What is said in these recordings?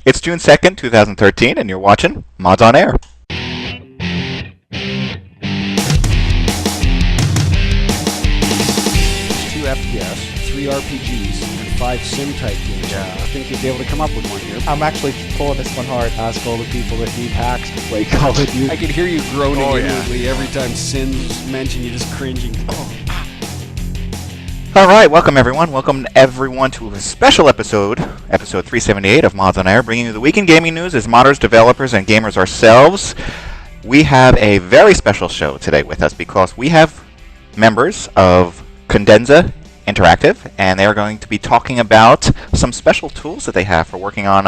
It's June 2nd, 2013, and you're watching Mods on Air. 2 FPS, 3 RPGs, and 5 sim-type games. Yeah. I think you'll be able to come up with one here. I'm actually pulling this one hard. Ask all the people that need hacks to play Call of Duty. I can hear you groaning Oh, yeah. inwardly every time Sin's mentioned. You're just cringing. All right, welcome everyone to a special episode 378 of Mods on Air, bringing you the week in gaming news as modders, developers, and gamers ourselves. We have a very special show today with us because we have members of Cadenza Interactive, and they are going to be talking about some special tools that they have for working on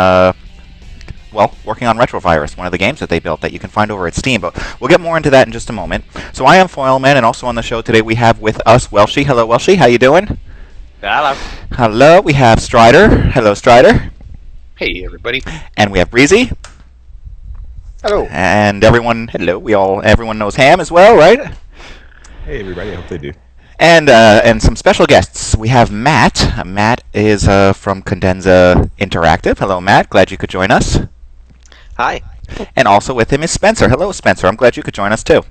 Retrovirus, one of the games that they built that you can find over at Steam. But we'll get more into that in just a moment. So I am foyleman, and also on the show today we have with us Welshy. Hello, Welshy. How you doing? Hello. Hello. We have Stryder. Hello, Stryder. Hey, everybody. And we have Breesy. Hello. And everyone. Hello. Everyone knows Ham as well, right? Hey, everybody. I hope they do. And some special guests. We have Matt. Matt is from Cadenza Interactive. Hello, Matt. Glad you could join us. Hi. And also with him is Spencer. Hello, Spencer. I'm glad you could join us too.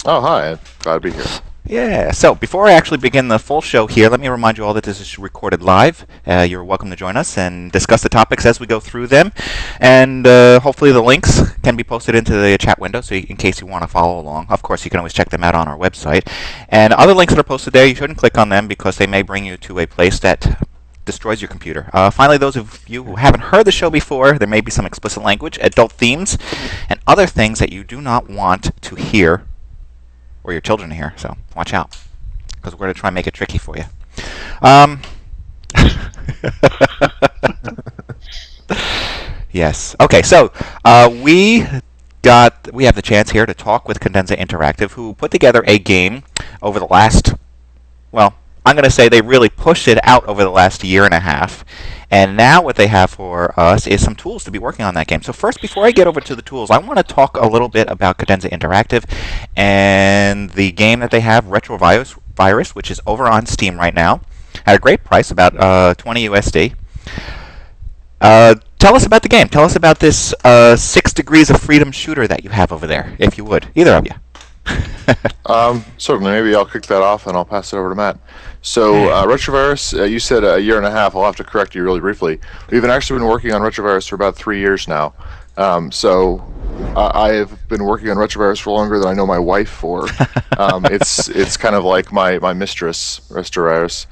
Oh, hi. Glad to be here. Yeah. So before I actually begin the full show here, let me remind you all that this is recorded live. You're welcome to join us and discuss the topics as we go through them. And hopefully the links can be posted into the chat window so in case you want to follow along. Of course, you can always check them out on our website. And other links that are posted there, you shouldn't click on them because they may bring you to a place that destroys your computer. Finally, those of you who haven't heard the show before, there may be some explicit language, adult themes, and other things that you do not want to hear or your children to hear. So watch out, because we're going to try and make it tricky for you. Yes. Okay. So we have the chance here to talk with Cadenza Interactive, who put together a game over the last, well, I'm going to say they really pushed it out over the last year and a half. And now what they have for us is some tools to be working on that game. So first, before I get over to the tools, I want to talk a little bit about Cadenza Interactive and the game that they have, Retrovirus, which is over on Steam right now at a great price, about 20 USD. Tell us about the game. Tell us about this 6 Degrees of Freedom shooter that you have over there, if you would, either of you. Certainly. Maybe I'll kick that off and I'll pass it over to Matt. So, Retrovirus, you said a year and a half. I'll have to correct you really briefly. We've actually been working on Retrovirus for about 3 years now. I have been working on Retrovirus for longer than I know my wife for. It's kind of like my mistress, Retrovirus.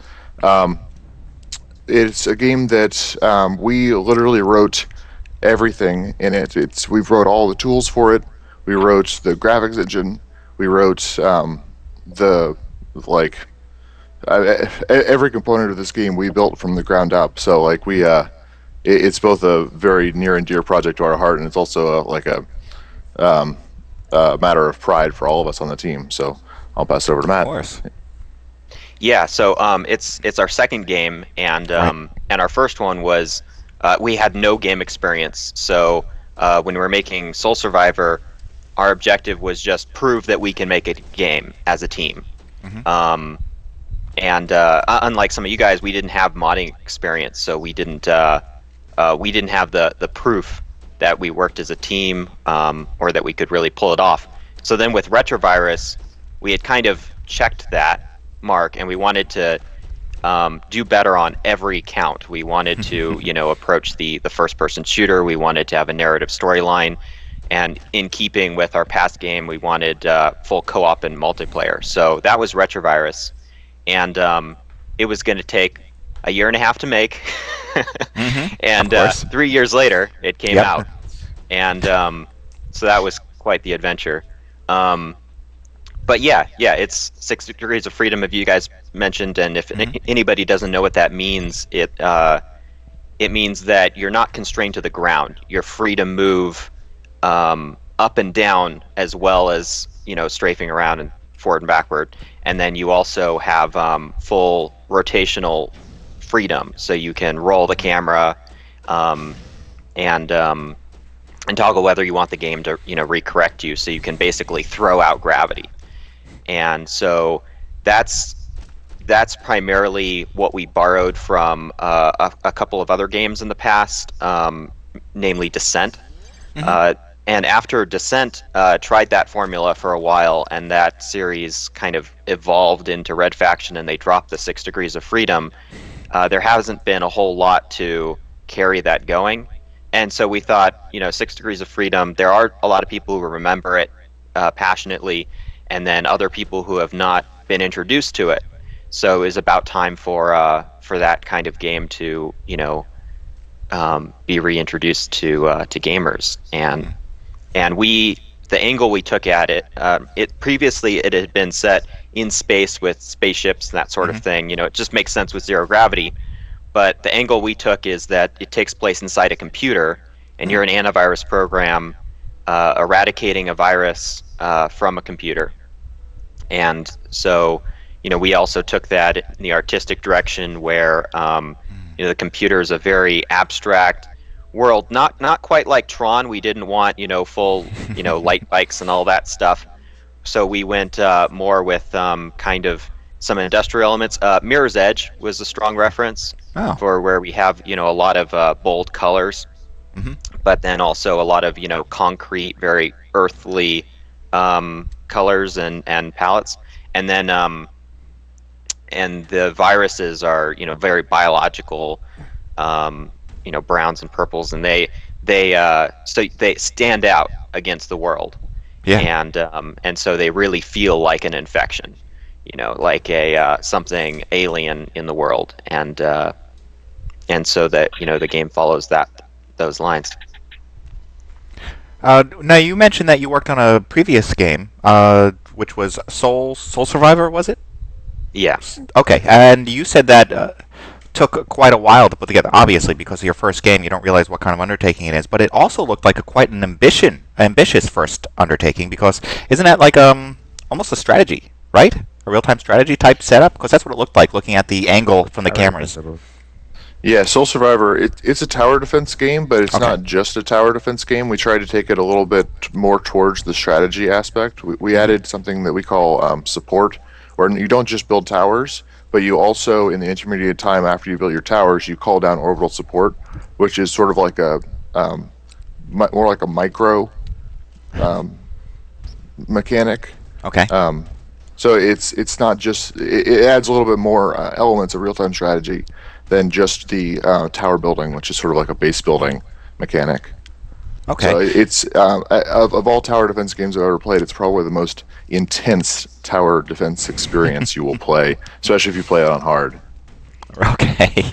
It's a game that we literally wrote everything in it. We wrote all the tools for it. We wrote the graphics engine. We wrote every component of this game we built from the ground up. So it's both a very near and dear project to our heart, and it's also a matter of pride for all of us on the team. So I'll pass it over to Matt. Of course. Yeah. So it's our second game, and our first one was we had no game experience. So when we were making Soul Survivor, our objective was just prove that we can make a game as a team. Mm-hmm. Unlike some of you guys, we didn't have modding experience, so we didn't have the proof that we worked as a team, or that we could really pull it off. So then with Retrovirus, we had kind of checked that mark, and we wanted to do better on every count. We wanted to, approach the first-person shooter. We wanted to have a narrative storyline. And in keeping with our past game, we wanted full co-op and multiplayer. So that was Retrovirus. And it was going to take a year and a half to make. Mm-hmm. And 3 years later, it came out. And so that was quite the adventure. But yeah, it's 6 Degrees of Freedom, if you guys mentioned. And if anybody doesn't know what that means, it means that you're not constrained to the ground. You're free to move up and down, as well as strafing around and forward and backward. And then you also have full rotational freedom, so you can roll the camera and toggle whether you want the game to recorrect you, so you can basically throw out gravity. And so that's primarily what we borrowed from a couple of other games in the past. namely Descent. And after Descent tried that formula for a while, and that series kind of evolved into Red Faction, and they dropped the 6 Degrees of Freedom, there hasn't been a whole lot to carry that going. And so we thought, 6 Degrees of Freedom, there are a lot of people who remember it passionately, and then other people who have not been introduced to it. So it was about time for that kind of game to, be reintroduced to gamers. And the angle we took at it, previously it had been set in space with spaceships and that sort of thing. It just makes sense with zero gravity. But the angle we took is that it takes place inside a computer, and you're an antivirus program eradicating a virus from a computer. And so, we also took that in the artistic direction where, the computer is a very abstract world, not quite like Tron. We didn't want, full, light bikes and all that stuff. So we went more with kind of some industrial elements. Mirror's Edge was a strong reference for where we have, a lot of bold colors, but then also a lot of, concrete, very earthly colors and palettes. And then and the viruses are, very biological, browns and purples, and so they stand out against the world. And so they really feel like an infection, like a something alien in the world, and so that the game follows those lines. Now you mentioned that you worked on a previous game, which was Soul Survivor, was it? Yes. Okay, and you said that took quite a while to put together. Obviously, because of your first game, you don't realize what kind of undertaking it is. But it also looked like quite an ambitious first undertaking, because isn't that like almost a strategy, right? A real-time strategy type setup? Because that's what it looked like, looking at the angle from the cameras. Yeah, Soul Survivor, it's a tower defense game, but it's not just a tower defense game. We tried to take it a little bit more towards the strategy aspect. We added something that we call support, where you don't just build towers, but you also, in the intermediate time after you build your towers, you call down orbital support, which is sort of like a more like a micro mechanic. Okay. So it's not just, it adds a little bit more elements of real-time strategy than just the tower building, which is sort of like a base building mechanic. Okay. So it's of all tower defense games I've ever played, it's probably the most intense tower defense experience you will play, especially if you play it on hard. Okay.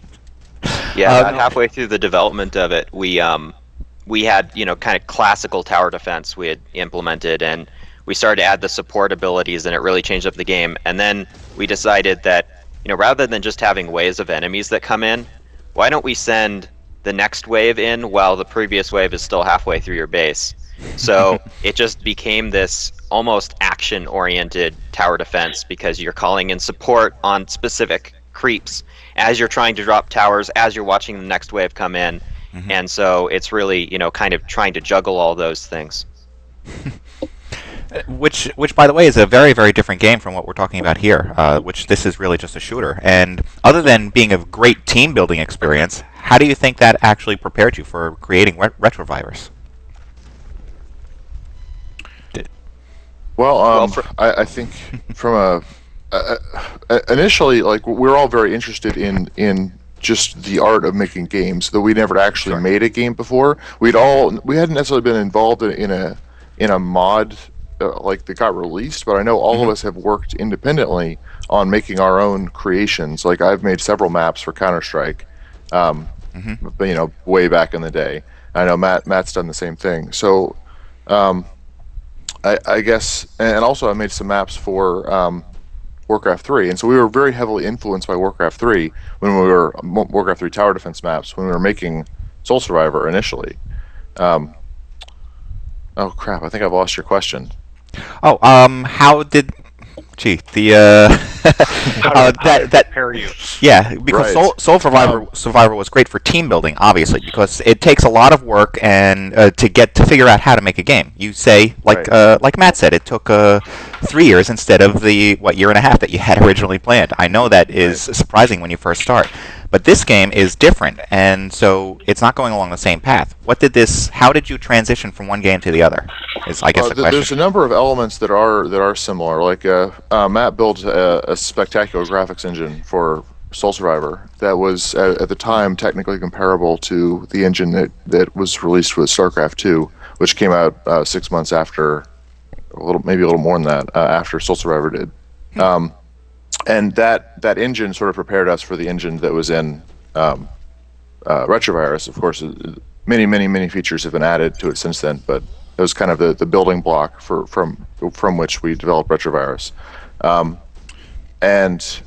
Yeah, about halfway through the development of it, we had kind of classical tower defense we had implemented, and we started to add the support abilities, and it really changed up the game. And then we decided that rather than just having waves of enemies that come in, why don't we send the next wave in while the previous wave is still halfway through your base? So it just became this almost action-oriented tower defense, because you're calling in support on specific creeps as you're trying to drop towers, as you're watching the next wave come in. And so it's really, kind of trying to juggle all those things. Which, by the way, is a very, very different game from what we're talking about here, which this is really just a shooter. And other than being a great team-building experience, how do you think that actually prepared you for creating Retrovirus? Well, I think from initially, like, we're all very interested in just the art of making games, though we never actually made a game before. We hadn't necessarily been involved in a mod like that got released, but I know all of us have worked independently on making our own creations. Like, I've made several maps for Counter-Strike, way back in the day. I know Matt's done the same thing. So I guess, and also I made some maps for Warcraft 3, and so we were very heavily influenced by Warcraft 3 when we were Warcraft 3 tower defense maps when we were making Soul Survivor initially. Oh crap! I think I've lost your question. Oh, how did? Gee, the How to prepare you. Yeah, because Right. Soul Survivor was great for team building, obviously, because it takes a lot of work and to figure out how to make a game. You say, like Matt said, it took 3 years instead of the year and a half that you had originally planned. I know that is surprising when you first start, But this game is different, and so it's not going along the same path. How did you transition from one game to the other? Is I guess the question. There's a number of elements that are similar. Like Matt built a spectacular graphics engine for Soul Survivor that was at the time technically comparable to the engine that was released with StarCraft 2, which came out 6 months after, maybe a little more than that, after Soul Survivor did. And that engine sort of prepared us for the engine that was in Retrovirus. Of course, many features have been added to it since then, but it was kind of the building block from which we developed Retrovirus. And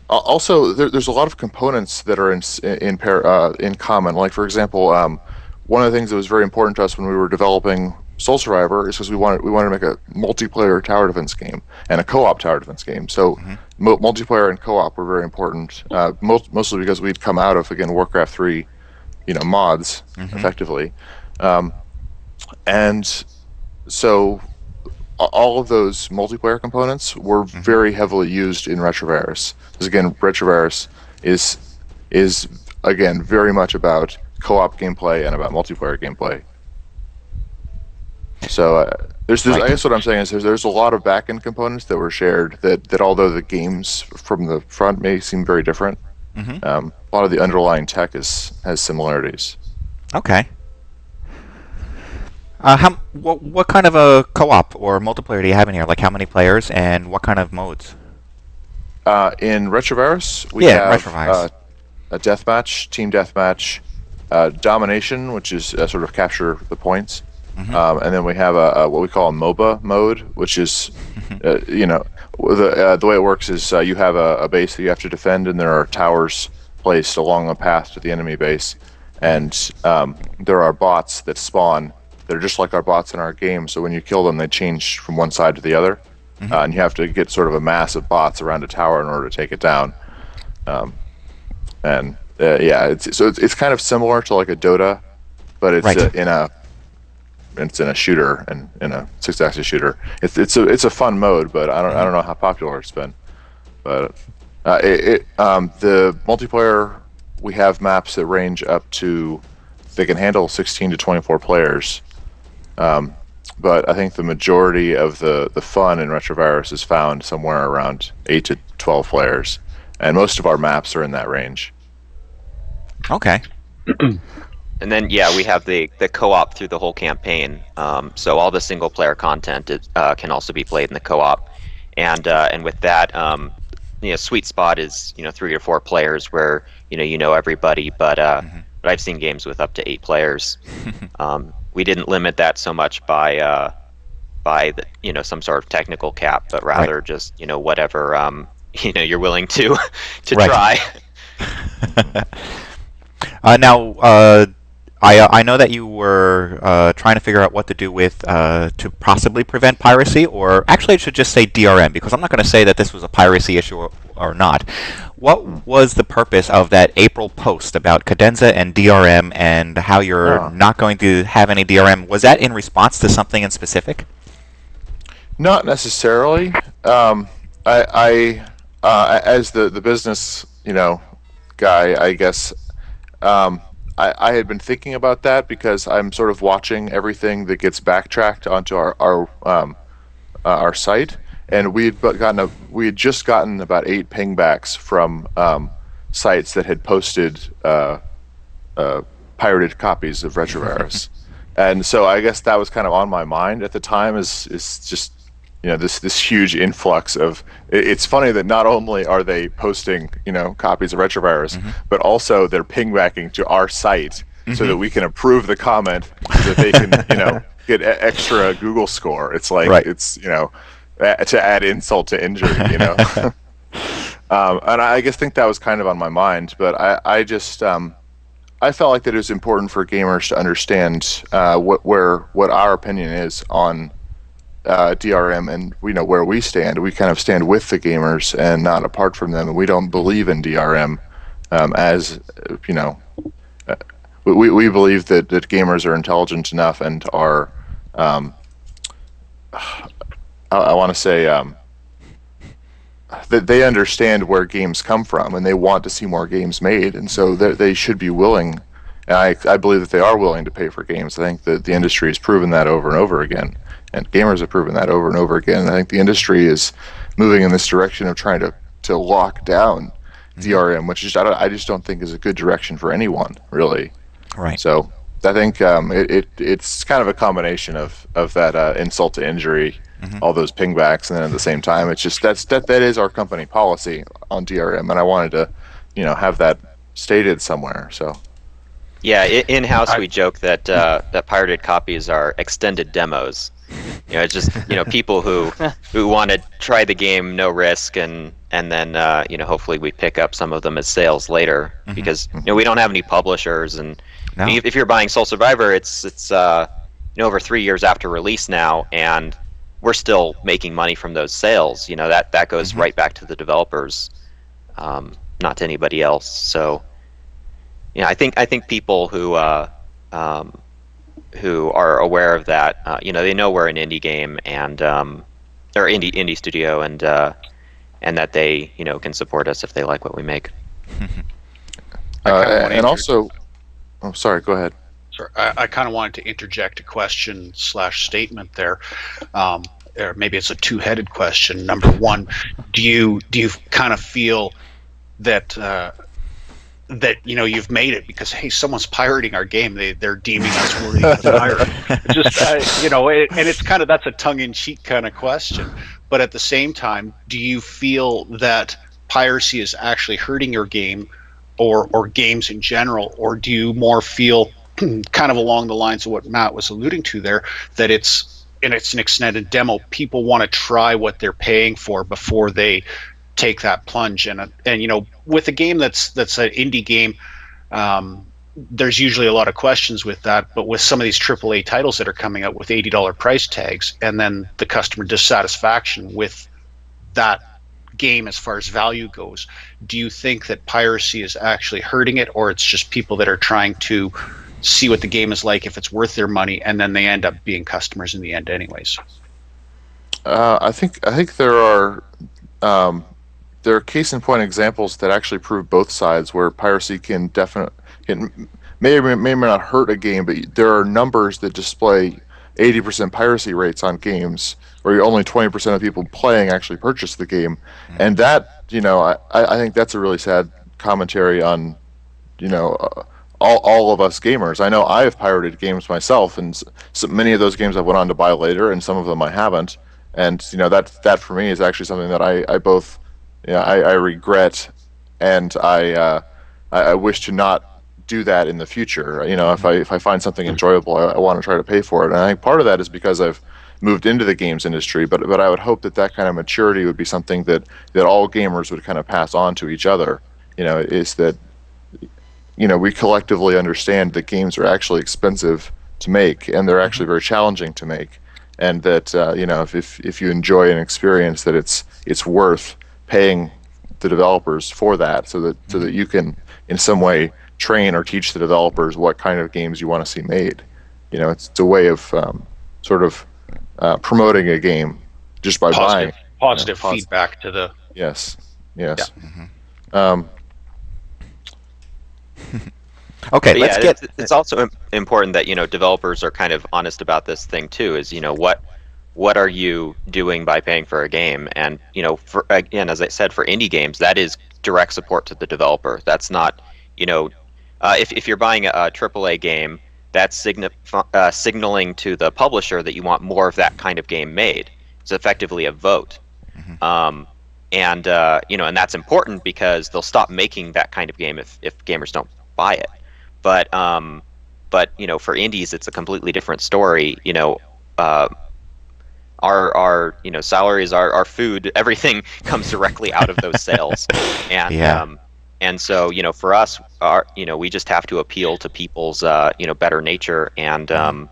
also, there's a lot of components that are in common. Like, for example, one of the things that was very important to us when we were developing Soul Survivor is because we wanted to make a multiplayer tower defense game and a co-op tower defense game. So multiplayer and co-op were very important, mostly because we'd come out of, again, Warcraft 3, mods effectively, and so all of those multiplayer components were very heavily used in Retrovirus. Because again, Retrovirus is again very much about co-op gameplay and about multiplayer gameplay. So I guess what I'm saying is there's a lot of back-end components that were shared that although the games from the front may seem very different, a lot of the underlying tech has similarities. Okay. What kind of a co-op or multiplayer do you have in here? Like how many players and what kind of modes? In Retrovirus, we have a deathmatch, team deathmatch, domination, which is sort of capture the points. And then we have what we call a MOBA mode, which is, the way it works is you have a base that you have to defend, and there are towers placed along the path to the enemy base, and there are bots that spawn. They're just like our bots in our game, so when you kill them, they change from one side to the other, and you have to get sort of a mass of bots around a tower in order to take it down. It's kind of similar to like a Dota, but it's it's in a shooter and in a 6-axis shooter. It's a fun mode, but I don't know how popular it's been. But the multiplayer, we have maps that range up to, they can handle 16 to 24 players. But I think the majority of the fun in Retrovirus is found somewhere around 8 to 12 players, and most of our maps are in that range. Okay. And then, we have the co-op through the whole campaign. So all the single-player content can also be played in the co-op, and with that, sweet spot is 3 or 4 players where you know everybody. But I've seen games with up to 8 players. We didn't limit that so much by some sort of technical cap, but rather just whatever you're willing to try. Now, I know that you were trying to figure out what to do with to possibly prevent piracy, or actually I should just say DRM, because I'm not going to say that this was a piracy issue or not. What was the purpose of that April post about Cadenza and DRM and how you're not going to have any DRM? Was that in response to something in specific? Not necessarily. I as the business guy, I guess. I had been thinking about that because I'm sort of watching everything that gets backtracked onto our site, and we had just gotten about 8 pingbacks from sites that had posted pirated copies of Retrovirus, and so I guess that was kind of on my mind at the time. Is just this huge influx of. It's funny that not only are they posting copies of Retrovirus, but also they're pingbacking to our site so that we can approve the comment so that they can get extra Google score. It's like it's to add insult to injury, and I think that was kind of on my mind. But I just I felt like that it was important for gamers to understand what our opinion is on DRM, and we know where we stand. We kind of stand with the gamers and not apart from them, and we don't believe in DRM as we believe that gamers are intelligent enough and are I want to say they understand where games come from, and they want to see more games made, and so they should be willing. And I believe that they are willing to pay for games. I think that the industry has proven that over and over again, and gamers have proven that over and over again. And I think the industry is moving in this direction of trying to lock down DRM, which is I just don't think is a good direction for anyone, really. Right. So I think it's kind of a combination of that insult to injury, all those pingbacks, and then at the same time, it's just that is our company policy on DRM, and I wanted to, have that stated somewhere. So. Yeah, in-house we joke that that pirated copies are extended demos. It's just people who want to try the game, no risk, and then hopefully we pick up some of them as sales later, because we don't have any publishers, and if you're buying Soul Survivor, it's over 3 years after release now, and we're still making money from those sales. That goes right back to the developers, not to anybody else. So. I think people who are aware of that, they know we're an indie game and or indie studio, and that they can support us if they like what we make. And also, oh, sorry, go ahead. Sorry, I kind of wanted to interject a question / statement there. Or maybe it's a two-headed question. Number one, do you kind of feel that that you've made it because, hey, someone's pirating our game, they're deeming us worthy of pirate? Just and it's kind of, that's a tongue-in-cheek kind of question, but at the same time, do you feel that piracy is actually hurting your game or games in general, or do you more feel kind of along the lines of what Matt was alluding to there, that it's an extended demo, people want to try what they're paying for before they take that plunge, and with a game that's an indie game, there's usually a lot of questions with that, but with some of these AAA titles that are coming out with $80 price tags, and then the customer dissatisfaction with that game as far as value goes, do you think that piracy is actually hurting it, or it's just people that are trying to see what the game is like, if it's worth their money, and then they end up being customers in the end anyways? I think there are case in point examples that actually prove both sides, where piracy may or may not hurt a game, but there are numbers that display 80% piracy rates on games, where only 20% of people playing actually purchase the game, and that I think that's a really sad commentary on all of us gamers. I know I have pirated games myself, and so many of those games I went on to buy later, and some of them I haven't, and that for me is actually something that I both. I regret, and I wish to not do that in the future. If I find something enjoyable, I want to try to pay for it. And I think part of that is because I've moved into the games industry, but I would hope that kind of maturity would be something that all gamers would kind of pass on to each other. Is that we collectively understand that games are actually expensive to make, and they're actually very challenging to make, and that if you enjoy an experience, that it's worth paying the developers for that, so that you can in some way train or teach the developers what kind of games you want to see made. It's a way of sort of promoting a game just by buying positive feedback to the yes. Yeah. Okay, But let's yeah, get. it's also important that developers are kind of honest about this thing too. Is what are you doing by paying for a game? And for, again, as I said, for indie games, that is direct support to the developer. That's not if you're buying a AAA game, that's signaling to the publisher that you want more of that kind of game made. It's effectively a vote. And that's important because they'll stop making that kind of game if gamers don't buy it. But for indies, it's a completely different story. Our salaries, our food, everything comes directly out of those sales, and and so for us, we just have to appeal to people's better nature, and to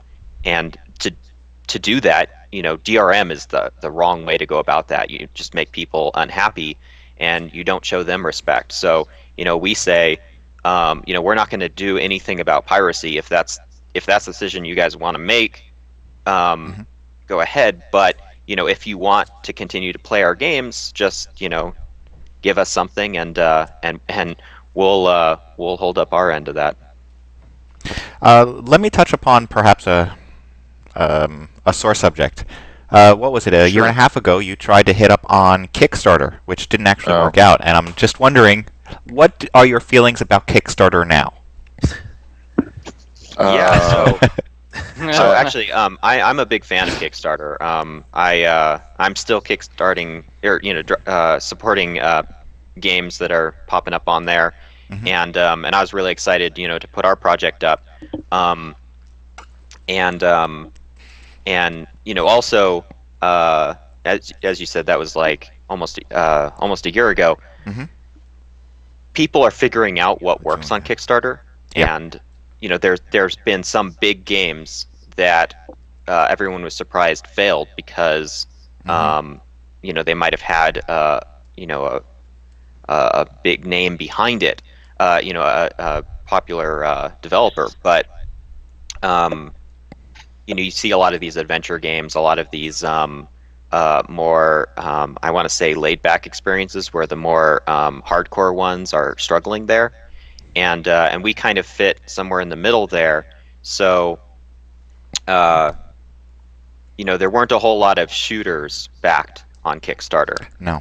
do that, DRM is the wrong way to go about that. You just make people unhappy, and you don't show them respect. So we say, we're not going to do anything about piracy. If that's the decision you guys want to make, go ahead. But if you want to continue to play our games, just give us something, and we'll hold up our end of that. Let me touch upon perhaps a sore subject. What was it? A year and a half ago, you tried to hit up on Kickstarter, which didn't actually work out. And I'm just wondering, what are your feelings about Kickstarter now? So actually, I'm a big fan of Kickstarter. I'm still kickstarting, or supporting games that are popping up on there, and I was really excited, to put our project up, and also, as you said, that was like almost a year ago. People are figuring out what works on Kickstarter, and there's been some big games that everyone was surprised failed because they might have had a big name behind it, a popular developer, but you see a lot of these adventure games, a lot of these more I want to say laid back experiences where the more hardcore ones are struggling there, and we kind of fit somewhere in the middle there. So there weren't a whole lot of shooters backed on Kickstarter. No.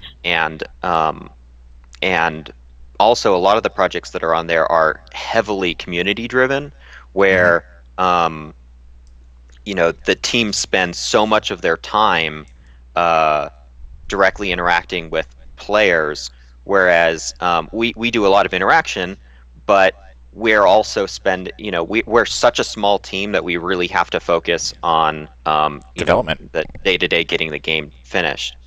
And also a lot of the projects that are on there are heavily community driven, where the team spends so much of their time directly interacting with players, whereas we do a lot of interaction, but we're also we're such a small team that we really have to focus on development, the day-to-day getting the game finished.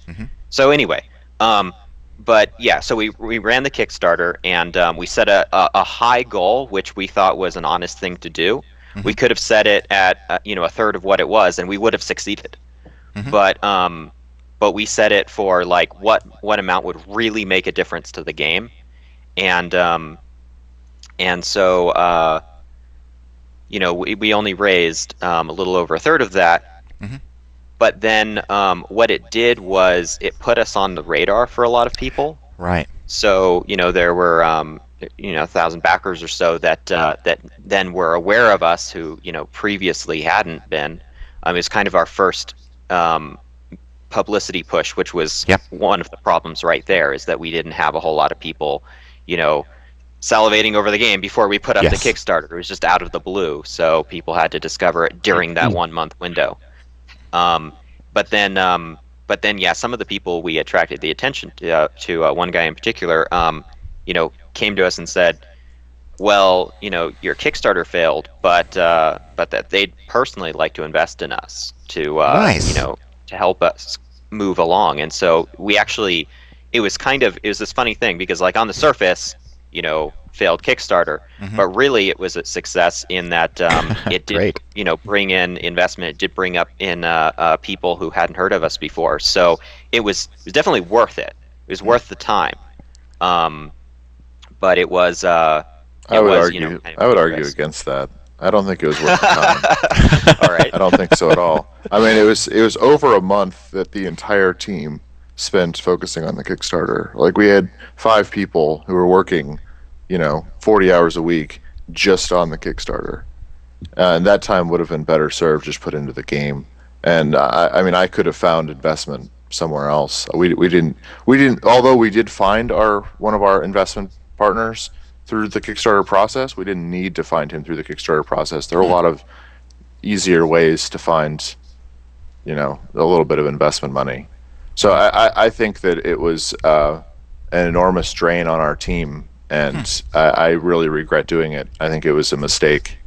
So anyway, but yeah, so we ran the Kickstarter, and we set a high goal, which we thought was an honest thing to do. We could have set it at a third of what it was, and we would have succeeded. But we set it for like what amount would really make a difference to the game, and so we only raised a little over a third of that. But then what it did was it put us on the radar for a lot of people. Right. So there were 1,000 backers or so that then were aware of us who previously hadn't been. It was kind of our first publicity push, which was one of the problems right there, is that we didn't have a whole lot of people salivating over the game before we put up the Kickstarter. It was just out of the blue, so people had to discover it during that 1 month window. But then some of the people we attracted the attention to one guy in particular, came to us and said, well, your Kickstarter failed, but that they'd personally like to invest in us to to help us move along. And so we actually, it was this funny thing, because like on the surface, failed Kickstarter, but really it was a success in that it did bring in investment. It did bring up in people who hadn't heard of us before. So it was definitely worth it. It was worth the time. But it was. I would argue against that. I don't think it was worth the time. All right. I don't think so at all. I mean, it was over a month that the entire team spent focusing on the Kickstarter. Like, we had 5 people who were working, 40 hours a week just on the Kickstarter, and that time would have been better served just put into the game. And I mean, I could have found investment somewhere else. We didn't. Although we did find one of our investment partners through the Kickstarter process, we didn't need to find him through the Kickstarter process. There are a lot of easier ways to find, a little bit of investment money. So I think that it was an enormous drain on our team, and I really regret doing it. I think it was a mistake.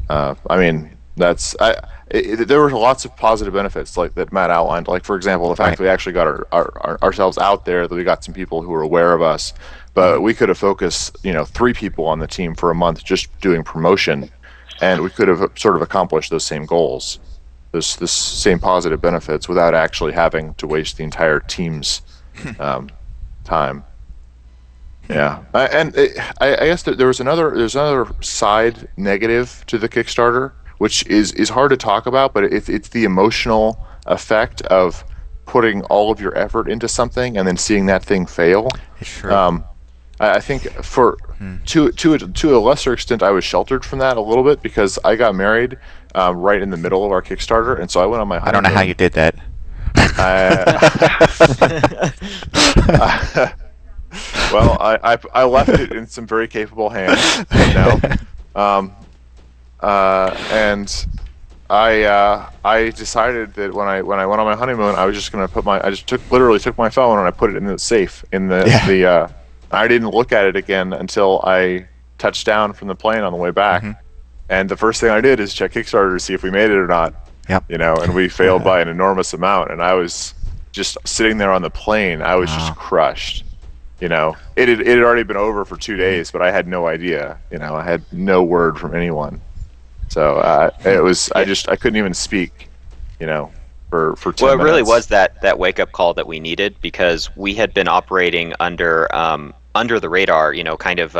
I mean, there were lots of positive benefits, like that Matt outlined. Like, for example, the fact that we actually got ourselves out there, that we got some people who were aware of us. But we could have focused, 3 people on the team for a month just doing promotion, and we could have sort of accomplished those same goals, this same positive benefits, without actually having to waste the entire team's time. Yeah, I guess that there's another side negative to the Kickstarter, which is hard to talk about, but it's the emotional effect of putting all of your effort into something and then seeing that thing fail. It's true. I think to a lesser extent, I was sheltered from that a little bit because I got married right in the middle of our Kickstarter, and so I went on my honeymoon. I don't know how you did that. Well, I left it in some very capable hands, and I decided that when I went on my honeymoon, I was just going to literally took my phone and I put it in the safe in the I didn't look at it again until I touched down from the plane on the way back. Mm-hmm. And the first thing I did is check Kickstarter to see if we made it or not. Yep. And we failed by an enormous amount, and I was just sitting there on the plane. I was just crushed. It had already been over for 2 days, but I had no idea. I had no word from anyone. So it was I couldn't even speak. For 10 minutes. Well, it really was that wake up call that we needed, because we had been operating under the radar. Kind of.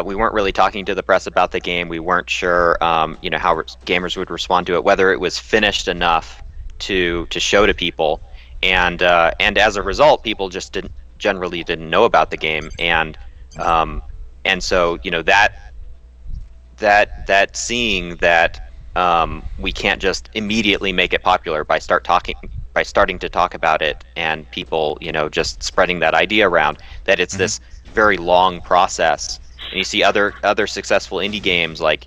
We weren't really talking to the press about the game. We weren't sure, how gamers would respond to it, whether it was finished enough to show to people, and as a result, people just generally didn't know about the game, and so that seeing that we can't just immediately make it popular by starting to talk about it, and people just spreading that idea around, that it's this very long process. And you see other successful indie games like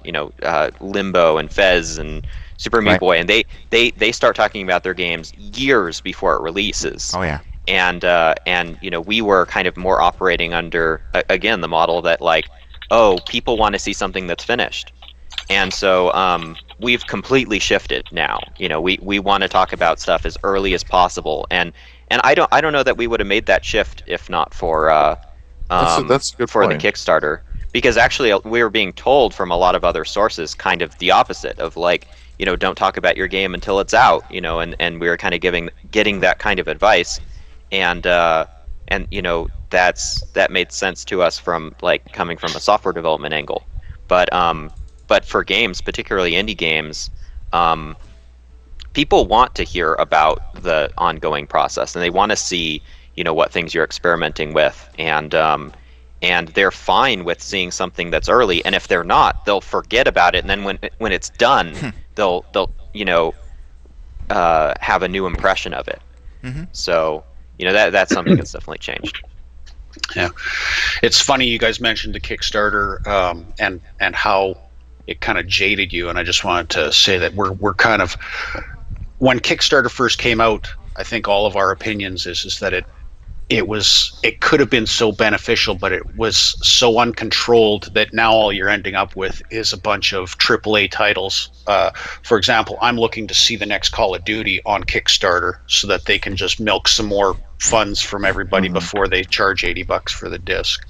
Limbo and Fez and Super Meat Boy, and they start talking about their games years before it releases. Oh yeah. And we were kind of more operating under again the model that people want to see something that's finished, and so we've completely shifted now. We want to talk about stuff as early as possible, and I don't know that we would have made that shift if not for that's a good for point. the Kickstarter, because actually we were being told from a lot of other sources kind of the opposite of don't talk about your game until it's out, and we were kind of getting that kind of advice, and that made sense to us from coming from a software development angle, but for games, particularly indie games, people want to hear about the ongoing process, and they want to see what things you're experimenting with, and they're fine with seeing something that's early, and if they're not, they'll forget about it, and then when it's done, they'll have a new impression of it. So that's something that's definitely changed. Yeah, it's funny you guys mentioned the Kickstarter and how it kind of jaded you, and I just wanted to say that we're kind of, when Kickstarter first came out, I think all of our opinions is that it could have been so beneficial, but it was so uncontrolled that now all you're ending up with is a bunch of AAA titles. For example, I'm looking to see the next Call of Duty on Kickstarter so that they can just milk some more funds from everybody before they charge $80 for the disc.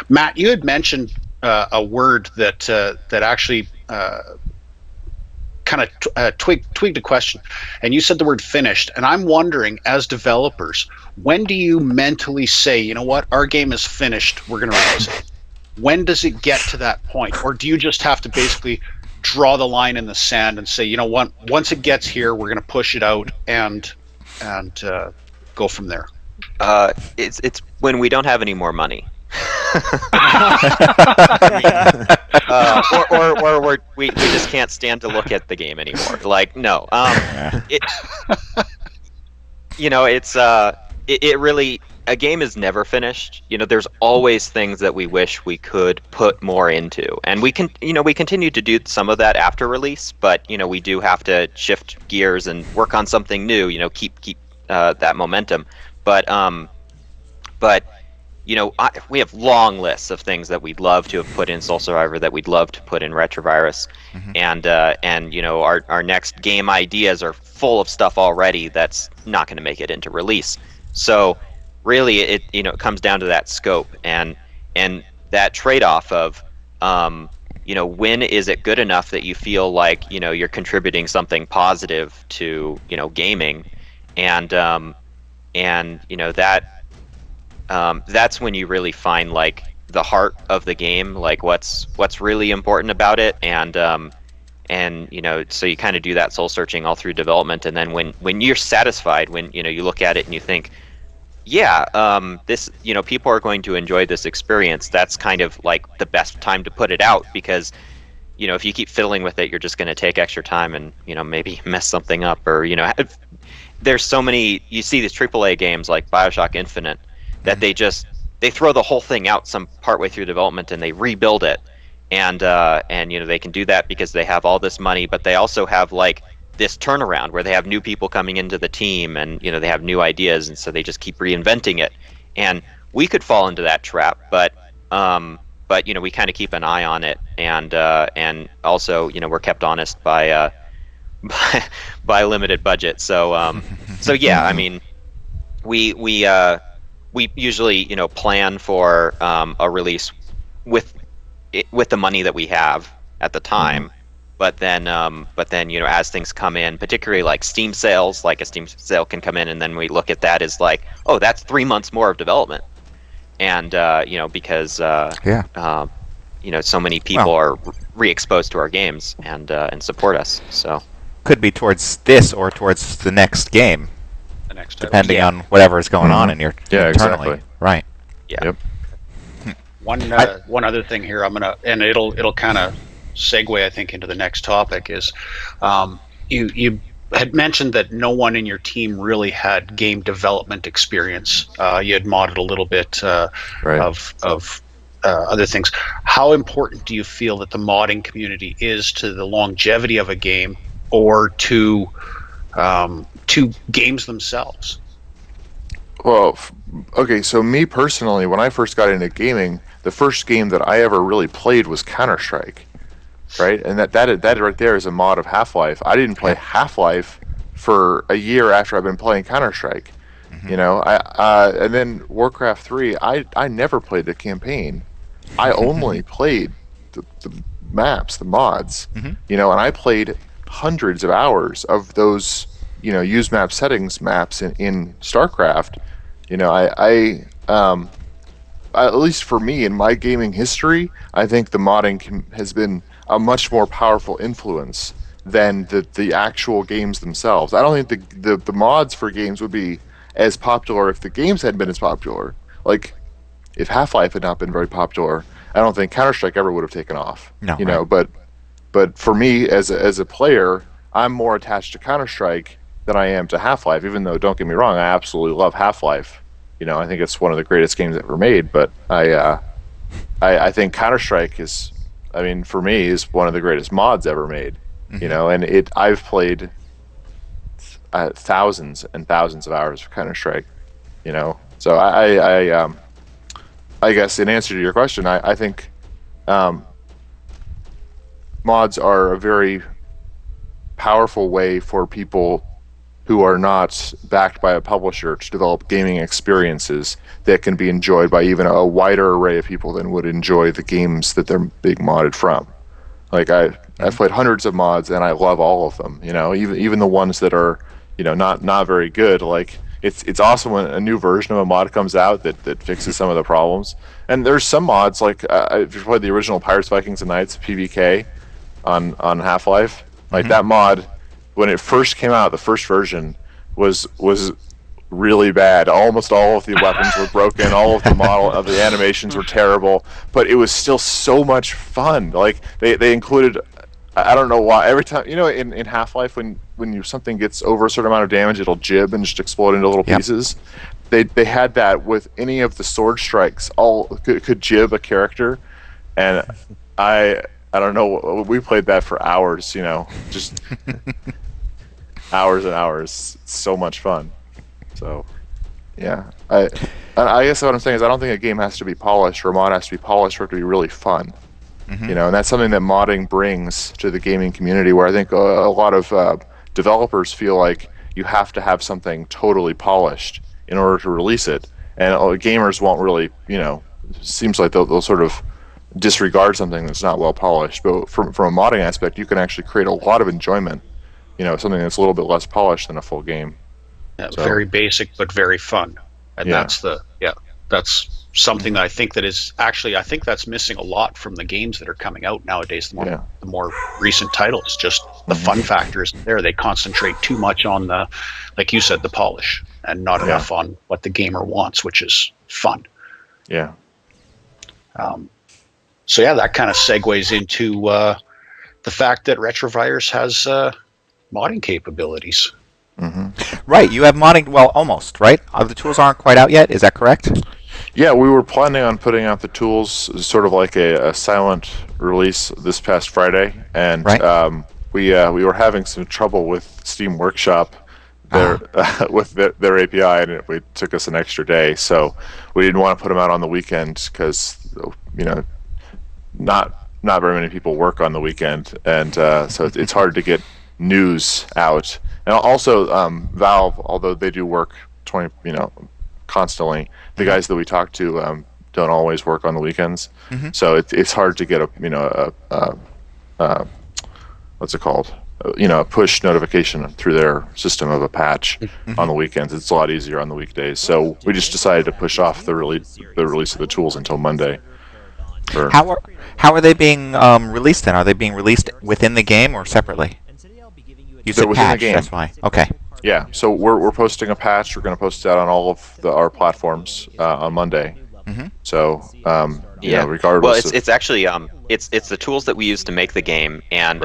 Matt, you had mentioned a word that actually kind of tweaked a question, and you said the word finished, and I'm wondering, as developers, when do you mentally say, you know what, our game is finished, we're going to release it? When does it get to that point, or do you just have to basically draw the line in the sand and say, you know what, once it gets here, we're going to push it out and go from there? It's when we don't have any more money. Or we just can't stand to look at the game anymore. No. It really, a game is never finished. There's always things that we wish we could put more into, and we continue to do some of that after release, but we do have to shift gears and work on something new. Keep that momentum, but we have long lists of things that we'd love to have put in Soul Survivor, that we'd love to put in Retrovirus, and our next game ideas are full of stuff already that's not going to make it into release. So really, it comes down to that scope and that trade-off of when is it good enough that you feel like you're contributing something positive to gaming, and that's when you really find the heart of the game, what's really important about it, and and so you kind of do that soul searching all through development, and then when you're satisfied, when you look at it and you think, yeah, this people are going to enjoy this experience, that's kind of like the best time to put it out, because if you keep fiddling with it, you're just going to take extra time and maybe mess something up, or there's so many, you see these AAA games like BioShock Infinite that they throw the whole thing out some partway through development and they rebuild it, and they can do that because they have all this money, but they also have like this turnaround where they have new people coming into the team, and they have new ideas, and so they just keep reinventing it. And we could fall into that trap, but we kind of keep an eye on it, and also we're kept honest by by limited budget. So yeah, I mean, we usually plan for a release with the money that we have at the time. But then as things come in, particularly like Steam sales, like a Steam sale can come in, and then we look at that as like, oh, that's 3 months more of development, and because so many people are re-exposed to our games and support us. So could be towards this or towards the next game, depending on whatever is going on in your internally. Exactly. Right. Yeah. Yep. One other thing here, and it'll kind of segue, I think, into the next topic is, you had mentioned that no one in your team really had game development experience. You had modded a little bit of other things. How important do you feel that the modding community is to the longevity of a game, or to games themselves? Well, okay, so me personally, when I first got into gaming, the first game that I ever really played was Counter-Strike, right? And that right there is a mod of Half-Life. I didn't play Half-Life for a year after I've been playing Counter-Strike. And then Warcraft 3, I never played the campaign. I only played the maps, the mods, and I played hundreds of hours of those, use map settings maps in StarCraft. At least for me, in my gaming history, I think the modding has been a much more powerful influence than the actual games themselves. I don't think the mods for games would be as popular if the games hadn't been as popular. Like, if Half-Life had not been very popular, I don't think Counter-Strike ever would have taken off. No, But for me, as a player, I'm more attached to Counter-Strike than I am to Half-Life, even though, don't get me wrong, I absolutely love Half-Life. I think it's one of the greatest games ever made, but I think Counter-Strike is, for me, is one of the greatest mods ever made. And I've played thousands and thousands of hours of Counter-Strike, So I guess in answer to your question, I think mods are a very powerful way for people who are not backed by a publisher to develop gaming experiences that can be enjoyed by even a wider array of people than would enjoy the games that they're being modded from. Like, I've played hundreds of mods and I love all of them. Even the ones that are not very good. Like, it's awesome when a new version of a mod comes out that fixes some of the problems. And there's some mods, like if you played the original Pirates, Vikings, and Knights PvK on Half-Life, like that mod, when it first came out, the first version was really bad. Almost all of the weapons were broken. All of the model of the animations were terrible. But it was still so much fun. Like, they included, I don't know why, every time, in Half-Life, when something gets over a certain amount of damage, it'll jib and just explode into little pieces. They had that with any of the sword strikes. All could jib a character, and I don't know. We played that for hours. Just hours and hours. It's so much fun. So, yeah. I guess what I'm saying is I don't think a game has to be polished or a mod has to be polished for it to be really fun. And that's something that modding brings to the gaming community, where I think a lot of developers feel like you have to have something totally polished in order to release it, and gamers won't really, seems like they'll sort of disregard something that's not well polished. But from a modding aspect, you can actually create a lot of enjoyment, something that's a little bit less polished than a full game. Very basic but very fun, and that's something that I think that's missing a lot from the games that are coming out nowadays. The more recent titles, just the fun factor isn't there. They concentrate too much on the, like you said, the polish, and not enough on what the gamer wants, which is fun. Yeah. So that kind of segues into the fact that Retrovirus has modding capabilities. Right, you have modding, well, almost, right? The tools aren't quite out yet, is that correct? Yeah, we were planning on putting out the tools sort of like a silent release this past Friday, and we were having some trouble with Steam Workshop with their API, and it took us an extra day. So we didn't want to put them out on the weekend because not very many people work on the weekend, and so it's hard to get news out. And also, Valve, although they do work constantly, the guys that we talk to don't always work on the weekends. So it's hard to get what's it called? A push notification through their system of a patch on the weekends. It's a lot easier on the weekdays. So we just decided to push off the release of the tools until Monday. How are they being released then? Are they being released within the game or separately? You said within the patch, game. that's why. Okay. Yeah, so we're posting a patch. We're going to post it out on all of our platforms on Monday. So regardless. Well, it's actually it's the tools that we use to make the game, and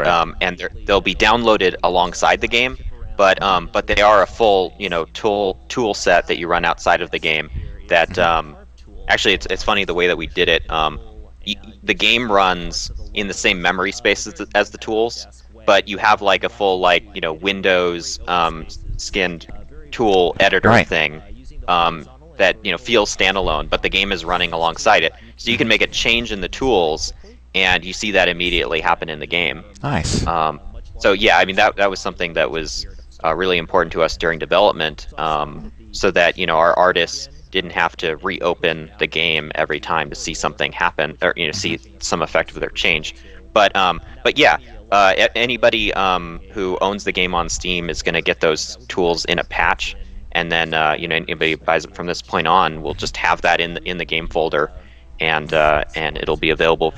they'll be downloaded alongside the game, but they are a full tool set that you run outside of the game. That actually it's funny the way that we did it. The game runs in the same memory space as the tools, but you have like a full Windows skinned tool editor thing that feels standalone, but the game is running alongside it. So you can make a change in the tools, and you see that immediately happen in the game. Nice. So yeah, I mean that was something that was really important to us during development, so that our artists didn't have to reopen the game every time to see something happen or see some effect of their change. But yeah. Anybody who owns the game on Steam is going to get those tools in a patch, and then anybody who buys it from this point on will just have that in the game folder, and it'll be available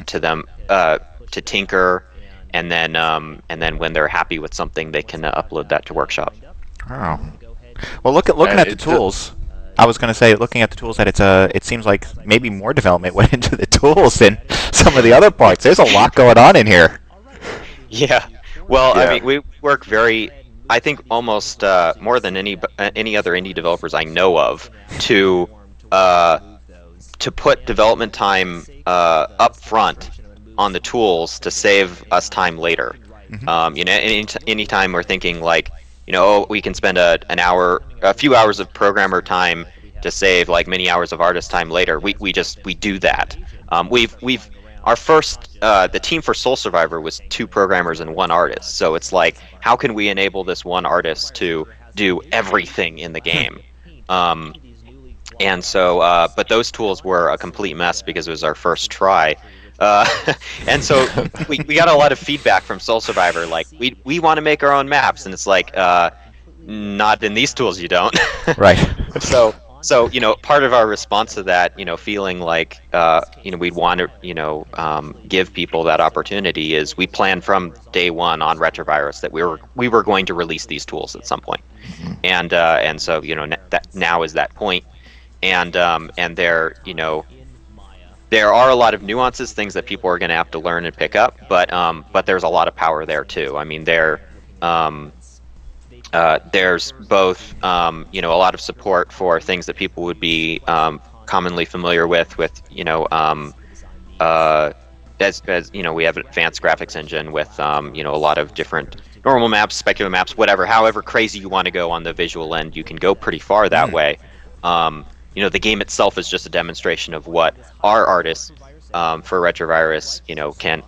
to them to tinker, and then when they're happy with something, they can upload that to Workshop. Oh. Well, looking at the tools. I was going to say, looking at the tools, that it seems like maybe more development went into the tools than some of the other parts. There's a lot going on in here. Yeah. Well, I mean, we work I think almost more than any other indie developers I know of to put development time up front on the tools to save us time later. Anytime we're thinking like, we can spend a few hours of programmer time to save like many hours of artist time later. We do that. Our first the team for Soul Survivor was 2 programmers and 1 artist. So it's like, how can we enable this one artist to do everything in the game? And so, but those tools were a complete mess because it was our first try. And so we got a lot of feedback from Soul Survivor, like we want to make our own maps, and it's like, not in these tools, you don't. Right. So part of our response to that, feeling like we'd want to give people that opportunity, is we planned from day one on Retrovirus that we were going to release these tools at some point. And so that now is that point, and they're there are a lot of nuances, things that people are going to have to learn and pick up, but there's a lot of power there too. I mean, there's both a lot of support for things that people would be commonly familiar with as we have an advanced graphics engine with a lot of different normal maps, speculative maps, whatever. However crazy you want to go on the visual end, you can go pretty far that way. The game itself is just a demonstration of what our artists for Retrovirus, can,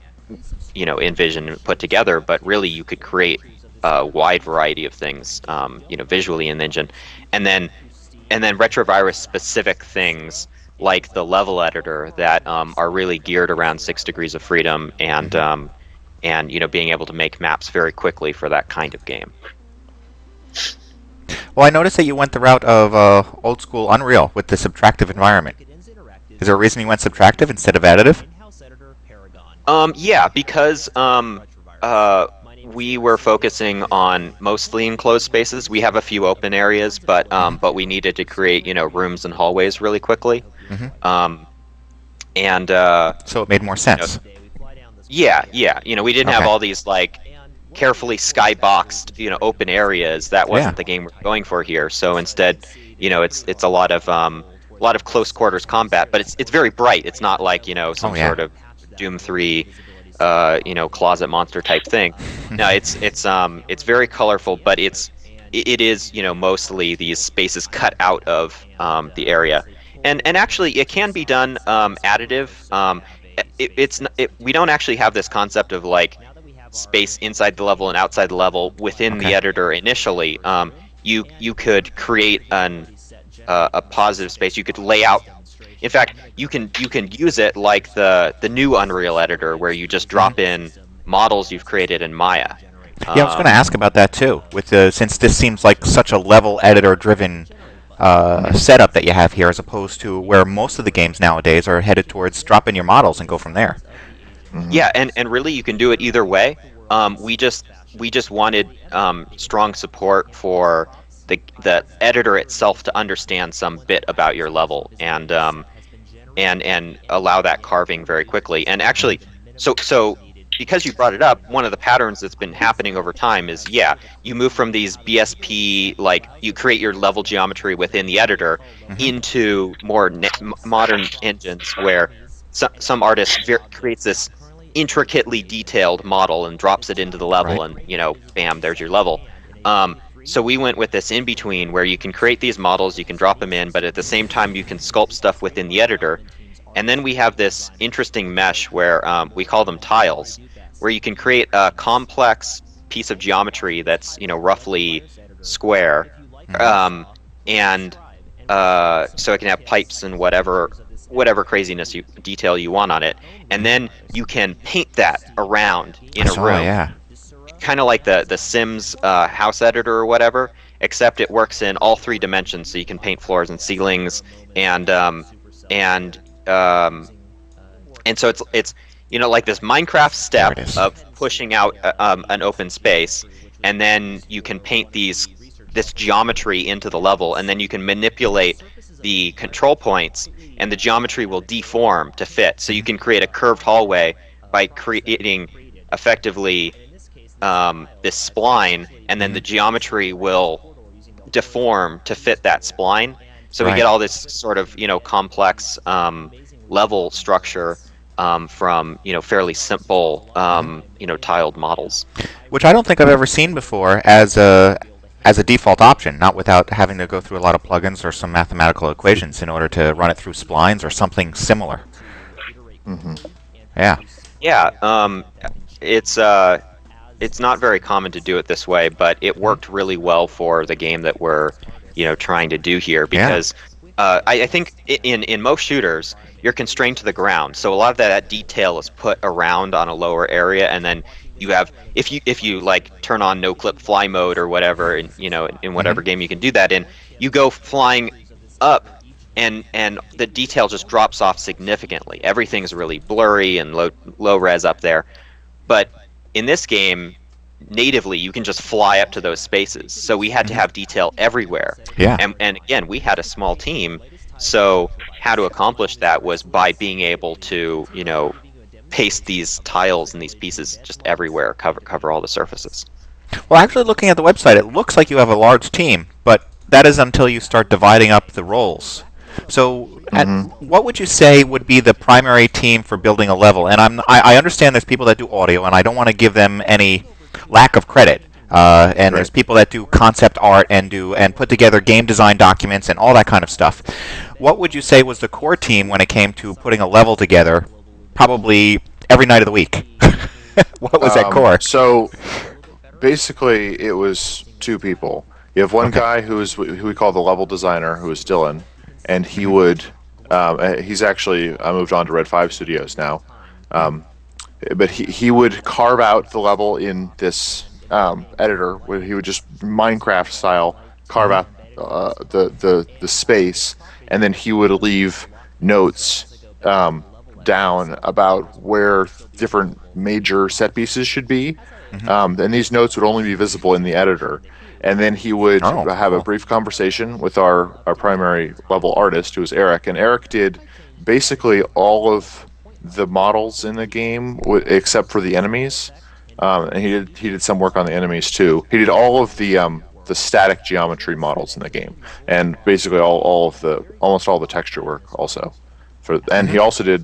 envision and put together. But really, you could create a wide variety of things, visually in the engine, and then Retrovirus specific things like the level editor that are really geared around 6 degrees of freedom and being able to make maps very quickly for that kind of game. Well, I noticed that you went the route of old school Unreal with the subtractive environment. Is there a reason you went subtractive instead of additive? Yeah, because we were focusing on mostly enclosed spaces. We have a few open areas, but we needed to create rooms and hallways really quickly. Mm-hmm. And So it made more sense. yeah, we didn't have Okay. all these like carefully skyboxed open areas. That wasn't Yeah. the game we're going for here. So instead, it's a lot of close quarters combat, but it's very bright. It's not like some Oh, yeah. sort of Doom 3 closet monster type thing. No, it's very colorful, but it is mostly these spaces cut out of the area. And actually it can be done additive. We don't actually have this concept of like space inside the level and outside the level within the Okay. editor initially. You could create a positive space. You could lay out. In fact, you can use it like the new Unreal editor, where you just drop in models you've created in Maya. Yeah, I was going to ask about that too. With since this seems like such a level editor-driven setup that you have here, as opposed to where most of the games nowadays are headed towards drop in your models and go from there. Yeah, and really you can do it either way. We just wanted strong support for the editor itself to understand some bit about your level and allow that carving very quickly. And actually, so because you brought it up, one of the patterns that's been happening over time is you move from these BSP, like you create your level geometry within the editor into more modern engines where some artist creates this intricately detailed model and drops it into the level, Right. and bam, there's your level. So we went with this in between where you can create these models, you can drop them in, but at the same time you can sculpt stuff within the editor. And then we have this interesting mesh where we call them tiles, where you can create a complex piece of geometry that's roughly square, and so it can have pipes and whatever craziness detail you want on it, and then you can paint that around in a Oh, room, yeah. kind of like the Sims house editor or whatever, except it works in all 3 dimensions, so you can paint floors and ceilings, and so it's like this Minecraft step There it is. of pushing out an open space, and then you can paint this geometry into the level, and then you can manipulate the control points, and the geometry will deform to fit. So you can create a curved hallway by creating effectively this spline, and then the geometry will deform to fit that spline. So we Right. get all this sort of complex level structure from fairly simple tiled models. Which I don't think I've ever seen before as a default option, not without having to go through a lot of plugins or some mathematical equations in order to run it through splines or something similar. Yeah. Yeah, it's not very common to do it this way, but it worked really well for the game that we're trying to do here, because I think in most shooters you're constrained to the ground, so a lot of that detail is put around on a lower area, and then you have if you like turn on no clip fly mode or whatever, and in whatever game you can do that in, you go flying up, and the detail just drops off significantly. Everything's really blurry and low res up there. But in this game, natively, you can just fly up to those spaces. So we had to have detail everywhere. Yeah. And again, we had a small team, so how to accomplish that was by being able to, paste these tiles and these pieces just everywhere, cover all the surfaces. Well, actually, looking at the website, it looks like you have a large team, but that is until you start dividing up the roles. So, what would you say would be the primary team for building a level? And I understand there's people that do audio, and I don't want to give them any lack of credit. And there's people that do concept art and put together game design documents and all that kind of stuff. What would you say was the core team when it came to putting a level together, probably every night of the week? What was that core? So basically, it was 2 people. You have one guy who we call the level designer, who is Dylan, and he would. He's actually moved on to Red 5 Studios now, but he would carve out the level in this editor, where he would just Minecraft style carve out the space, and then he would leave notes down about where different major set pieces should be. And these notes would only be visible in the editor. And then he would have a brief conversation with our primary level artist, who was Eric. And Eric did basically all of the models in the game, except for the enemies. And he did some work on the enemies too. He did all of the static geometry models in the game, and basically almost all the texture work also. And he also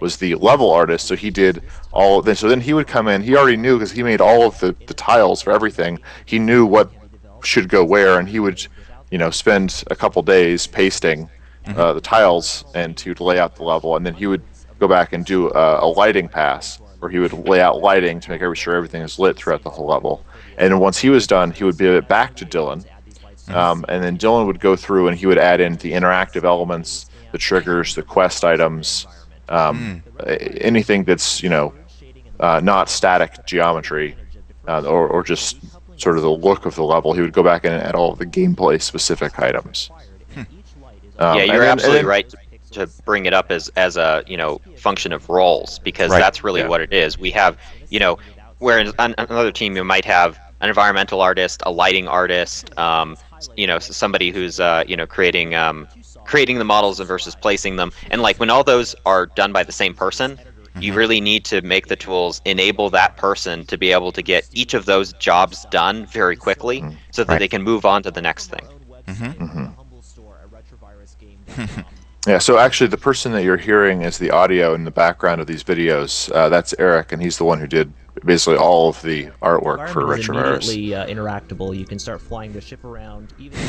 was the level artist, so he did all of this. So then he would come in. He already knew, because he made all of the tiles for everything. He knew what should go where, and he would, spend a couple days pasting the tiles, and he would lay out the level, and then he would go back and do a lighting pass, where he would lay out lighting to make sure everything is lit throughout the whole level. And once he was done, he would give it back to Dylan, and then Dylan would go through and he would add in the interactive elements, the triggers, the quest items, anything that's not static geometry, or just sort of the look of the level. He would go back and add all of the gameplay specific items. Yeah, you're absolutely right to bring it up as a function of roles, because that's really what it is. We have whereas on another team you might have an environmental artist, a lighting artist, somebody who's creating the models versus placing them, and like when all those are done by the same person, you really need to make the tools enable that person to be able to get each of those jobs done very quickly, so that they can move on to the next thing. Yeah, so actually the person that you're hearing is the audio in the background of these videos. That's Eric, and he's the one who did basically all of the artwork for Retrovirus. Immediately interactable. You can start flying the ship around. Even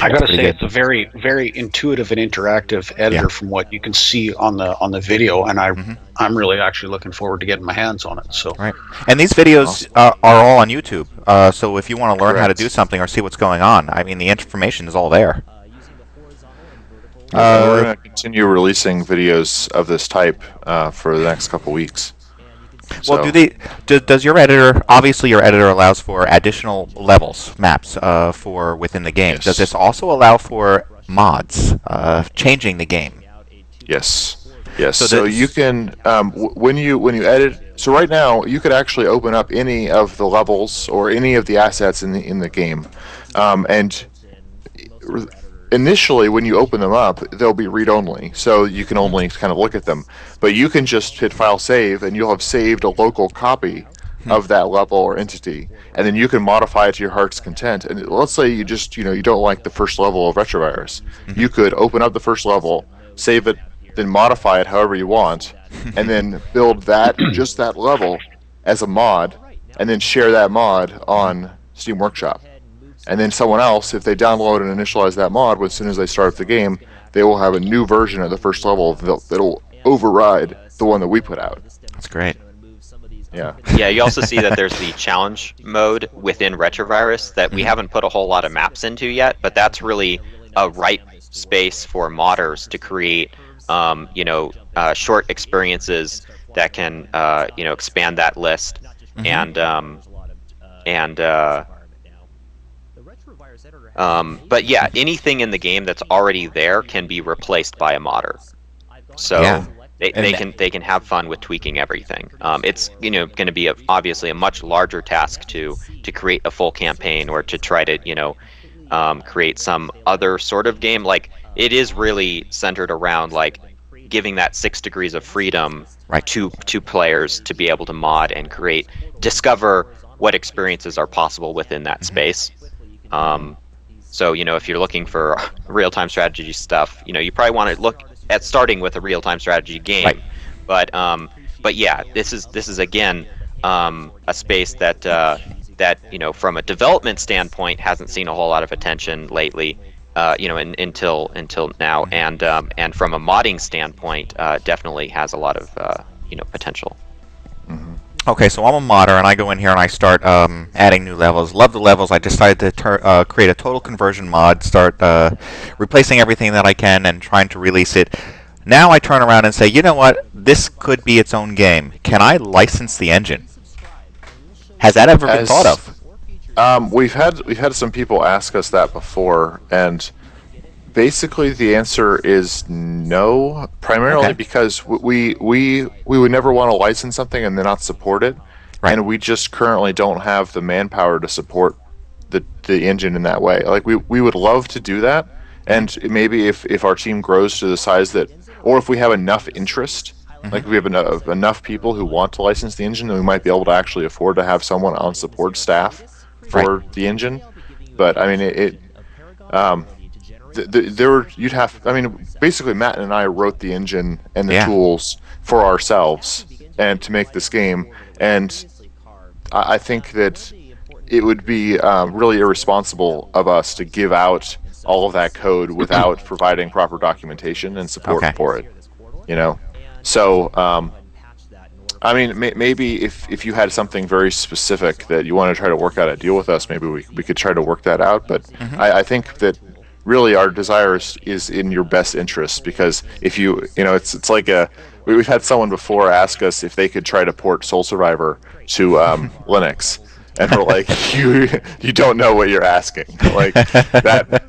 I gotta say, it's a very, very intuitive and interactive editor from what you can see on the video, and I'm really actually looking forward to getting my hands on it. So and these videos are all on YouTube. So if you want to learn how to do something or see what's going on, I mean, the information is all there. We're going to continue releasing videos of this type for the next couple weeks. Well, does your editor, obviously your editor allows for additional levels, maps, for within the game. Yes. Does this also allow for mods, changing the game? Yes. So you can, when you edit, so right now you could actually open up any of the levels or any of the assets in the game, and initially, when you open them up, they'll be read-only, so you can only kind of look at them. But you can just hit File Save, and you'll have saved a local copy of that level or entity, and then you can modify it to your heart's content. And let's say you just, you don't like the first level of Retrovirus. You could open up the first level, save it, then modify it however you want, and then build just that level as a mod, and then share that mod on Steam Workshop. And then someone else, if they download and initialize that mod, as soon as they start up the game, they will have a new version of the first level that'll override the one that we put out. That's great. Yeah. Yeah, you also see that there's the challenge mode within Retrovirus that we haven't put a whole lot of maps into yet, but that's really a ripe space for modders to create, short experiences that can, expand that list, but yeah, anything in the game that's already there can be replaced by a modder. So they can have fun with tweaking everything. It's going to be obviously a much larger task to create a full campaign, or to try to create some other sort of game. Like, it is really centered around like giving that 6 degrees of freedom to players to be able to mod and discover what experiences are possible within that space. So, if you're looking for real-time strategy stuff, you probably want to look at starting with a real-time strategy game. But yeah, this is again a space that from a development standpoint hasn't seen a whole lot of attention lately, until now, and from a modding standpoint, definitely has a lot of potential. Okay, so I'm a modder, and I go in here and I start adding new levels. Love the levels. I decided to create a total conversion mod, start replacing everything that I can and trying to release it. Now I turn around and say, you know what? This could be its own game. Can I license the engine? Has that ever been thought of? We've had some people ask us that before, and basically the answer is no. Primarily Okay. because we would never want to license something and then not support it, Right. and we just currently don't have the manpower to support the engine in that way. Like we would love to do that, and maybe if our team grows to the size that, or if we have enough interest. Like if we have enough people who want to license the engine, then we might be able to actually afford to have someone on support staff for the engine. But I mean, there were you'd have. I mean, basically, Matt and I wrote the engine and the Yeah. tools for ourselves and to make this game. And I think that it would be really irresponsible of us to give out all of that code without providing proper documentation and support Okay. for it. You know, so I mean, maybe if you had something very specific that you want to try to work out a deal with us, maybe we could try to work that out. But I think that really our desire is in your best interest, because if it's like we've had someone before ask us if they could try to port Soul Survivor to Linux, and we're like, you don't know what you're asking. Like that,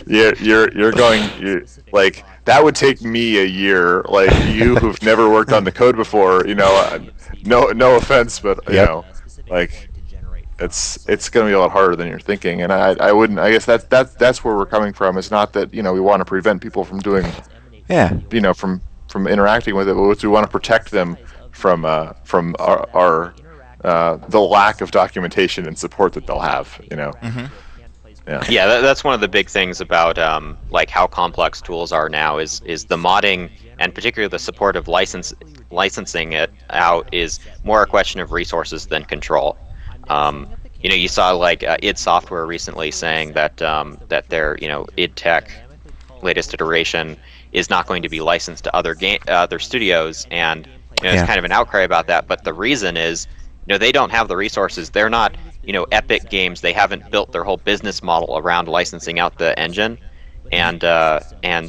you're going like. That would take me a year. Like you, who've never worked on the code before, no offense, but like it's going to be a lot harder than you're thinking. And I wouldn't. I guess that's where we're coming from. It's not that we want to prevent people from doing, Yeah. from interacting with it, but we want to protect them from our the lack of documentation and support that they'll have. Yeah, that's one of the big things about like how complex tools are now is the modding, and particularly the support of licensing it out is more a question of resources than control. You saw like id Software recently saying that that their id Tech latest iteration is not going to be licensed to other studios, and there's kind of an outcry about that. But the reason is they don't have the resources. They're not Epic Games. They haven't built their whole business model around licensing out the engine, and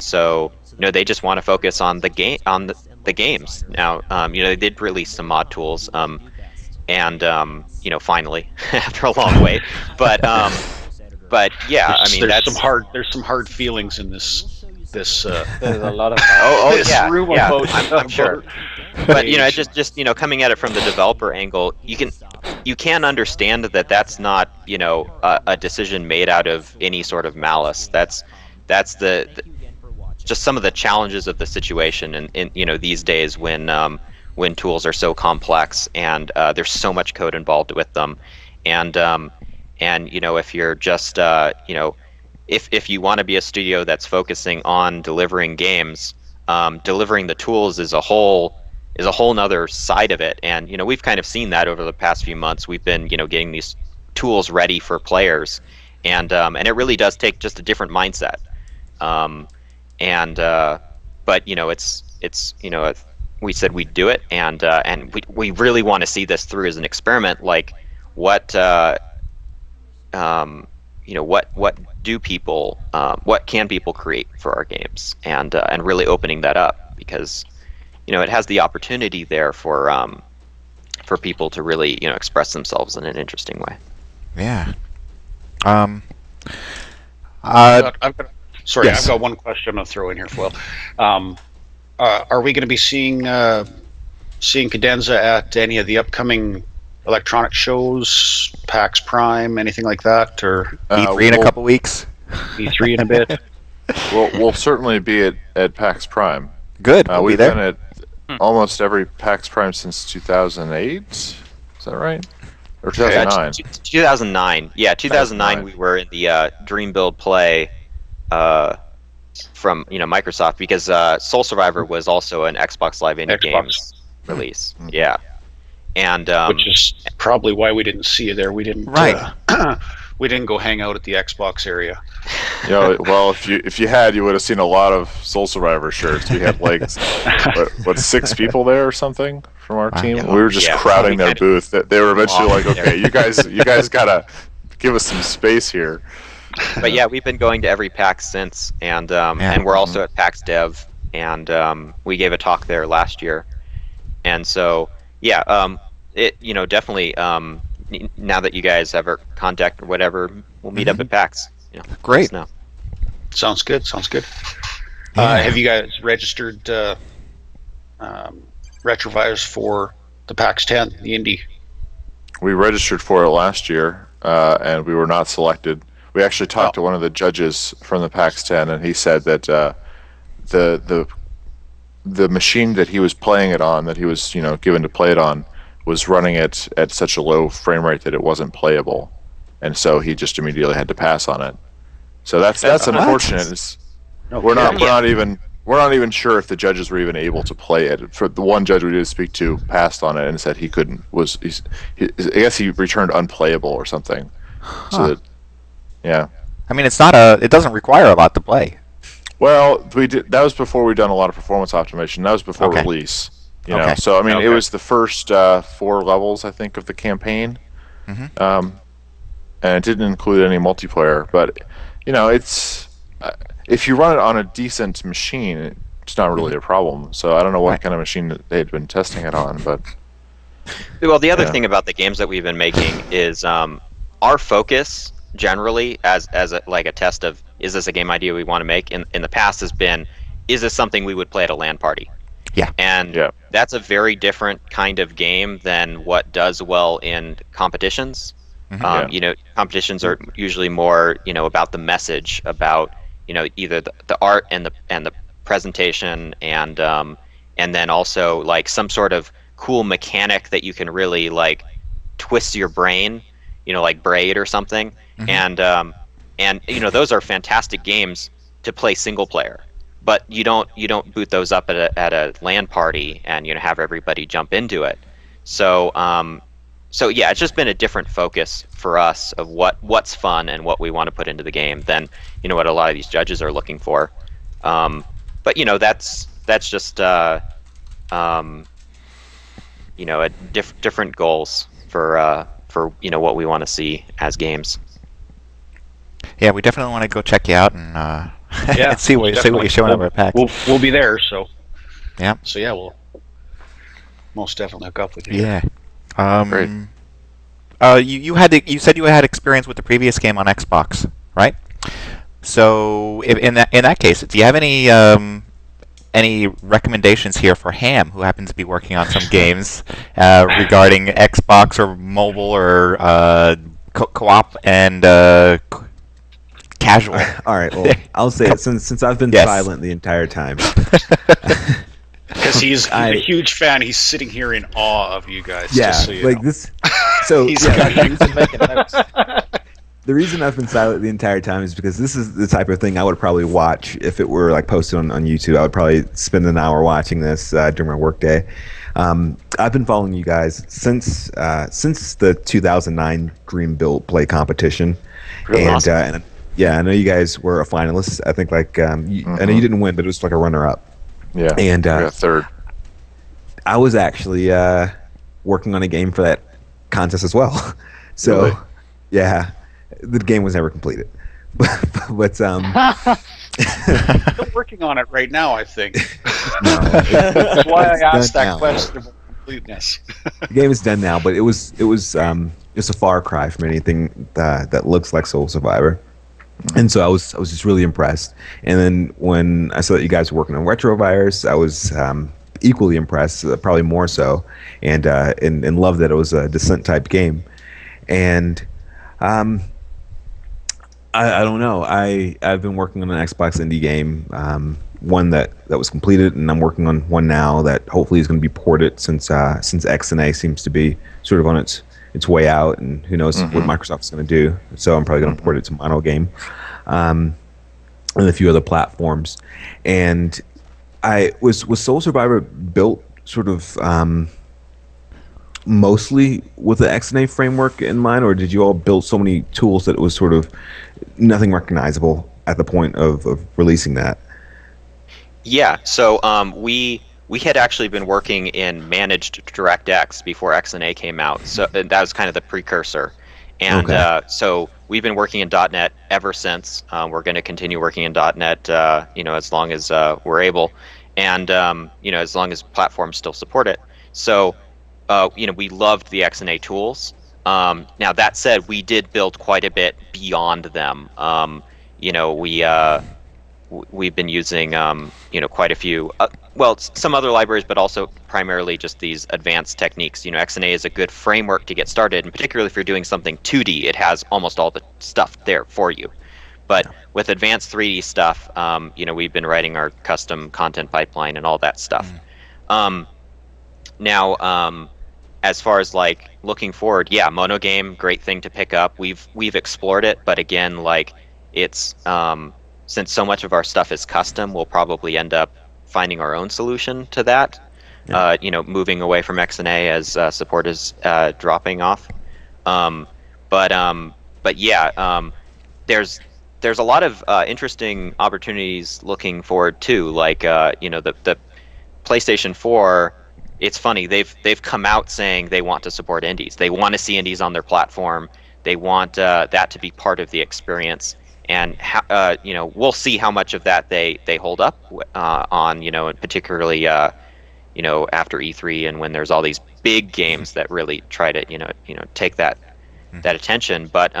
so they just want to focus on the games. Now they did release some mod tools, and finally after a long wait, but yeah, I mean there's some hard feelings in this. There's a lot of yeah, room yeah, about- I'm sure. But just coming at it from the developer angle, you can understand that that's not a decision made out of any sort of malice. That's the just some of the challenges of the situation, and in these days when tools are so complex and there's so much code involved with them, and if you're just if you want to be a studio that's focusing on delivering games, delivering the tools is a whole nother side of it. And we've kind of seen that over the past few months. We've been getting these tools ready for players, and it really does take just a different mindset. But it's we said we'd do it, and we really want to see this through as an experiment. Like what can people create for our games, and really opening that up, because it has the opportunity there for people to really express themselves in an interesting way. Yeah. I've Yes. got one question I'm going to throw in here, Foyle. Are we going to be seeing Cadenza at any of the upcoming electronic shows, PAX Prime, anything like that, or E3 in a couple weeks. E3 in a bit? We'll certainly be at PAX Prime. Good. We'll be We've there. been at almost every PAX Prime since 2008. Is that right? Or 2009? 2009. Yeah, 2009. 2009. We were in the Dream Build Play from Microsoft, because Soul Survivor was also an Xbox Live Indie Xbox. Games release. Yeah, and Which is probably why we didn't see you there. We didn't. Right. We didn't go hang out at the Xbox area. Well, if you had, you would have seen a lot of Soul Survivor shirts. We had like 6 people there or something from our team. Yeah. We were just Yeah, crowding we their kind of booth. They were eventually like, walked okay, you guys gotta give us some space here. but yeah, we've been going to every PAX since, and we're also at PAX Dev, and we gave a talk there last year, and so yeah, it definitely now that you guys have our contact or whatever, we'll meet up at PAX. Great. No. Sounds good. Sounds good. Yeah. Have you guys registered retrovirus for the PAX 10, the Indie? We registered for it last year, and we were not selected. We actually talked to one of the judges from the PAX 10, and he said that the machine that he was playing it on, that he was given to play it on, was running it at such a low frame rate that it wasn't playable, and so he just immediately had to pass on it. So that's unfortunate. We're not even sure if the judges were even able to play it. For the one judge we did speak to, passed on it and said he couldn't. I guess he returned unplayable or something. So that, yeah. I mean, it doesn't require a lot to play. Well, that was before we'd done a lot of performance optimization. That was before release. Okay. So I mean, it was the first 4 levels, I think, of the campaign, and it didn't include any multiplayer. But it's if you run it on a decent machine, it's not really a problem. So I don't know what kind of machine that they'd been testing it on, but Well, the other thing about the games that we've been making is our focus generally as a test of, is this a game idea we want to make, in the past has been, is this something we would play at a LAN party? Yeah. And that's a very different kind of game than what does well in competitions. Competitions are usually more about the message, about either the art and the presentation, and then also like some sort of cool mechanic that you can really like twist your brain, like Braid or something. And those are fantastic games to play single player, but you don't boot those up at a LAN party and have everybody jump into it. So yeah, it's just been a different focus for us of what's fun and what we want to put into the game than what a lot of these judges are looking for. But that's just different goals for what we want to see as games. Yeah, we definitely want to go check you out and and see what you're showing over at PAX. We'll be there, so Yeah. So yeah, we'll most definitely hook up with you. Yeah. Great. You said you had experience with the previous game on Xbox, right? So in that case, do you have any recommendations here for Ham, who happens to be working on some games regarding Xbox or mobile or co-op and casual? All right. Well, I'll say it since I've been silent the entire time. Because he's a huge fan. He's sitting here in awe of you guys. Yeah, just so you like know. this. So He's the reason I've been silent the entire time is because this is the type of thing I would probably watch if it were like posted on YouTube. I would probably spend an hour watching this during my workday. I've been following you guys since the 2009 Dream Build Play competition, Really and awesome. and yeah, I know you guys were a finalist. I think I know you didn't win, but it was like a runner-up. yeah, And we got third. I was actually working on a game for that contest as well. So, Really? yeah, the game was never completed. but Still working on it right now, I think. no, That's why I asked done that now. question about completeness. The game is done now, but it was it's a far cry from anything that looks like Soul Survivor. And so I was just really impressed. And then when I saw that you guys were working on Retrovirus, I was equally impressed, probably more so, and loved that it was a Descent type game. And I don't know. I've been working on an Xbox indie game, one that was completed, and I'm working on one now that hopefully is going to be ported since XNA seems to be sort of on its way out, and who knows what Microsoft's going to do. So I'm probably going to port it to Mono Game, and a few other platforms. And was Soul Survivor built sort of mostly with the XNA framework in mind, or did you all build so many tools that it was sort of nothing recognizable at the point of releasing that? Yeah, so we had actually been working in managed DirectX before XNA came out, so that was kind of the precursor. And so we've been working in .NET ever since. We're going to continue working in .NET, as long as we're able, and as long as platforms still support it. So, we loved the XNA tools, Now that said, we did build quite a bit beyond them. We've been using quite a few some other libraries, but also primarily just these advanced techniques. XNA is a good framework to get started, and particularly if you're doing something 2D, it has almost all the stuff there for you. But with advanced 3D stuff, we've been writing our custom content pipeline and all that stuff. Now, as far as like looking forward, monogame, great thing to pick up. We've explored it, but again, like it's since so much of our stuff is custom, we'll probably end up finding our own solution to that. Moving away from XNA as support is dropping off. There's a lot of interesting opportunities looking forward too. Like the PlayStation 4. It's funny, they've come out saying they want to support indies. They want to see indies on their platform. They want that to be part of the experience. And we'll see how much of that they hold up on, and particularly after E3 and when there's all these big games that really try to take that attention. But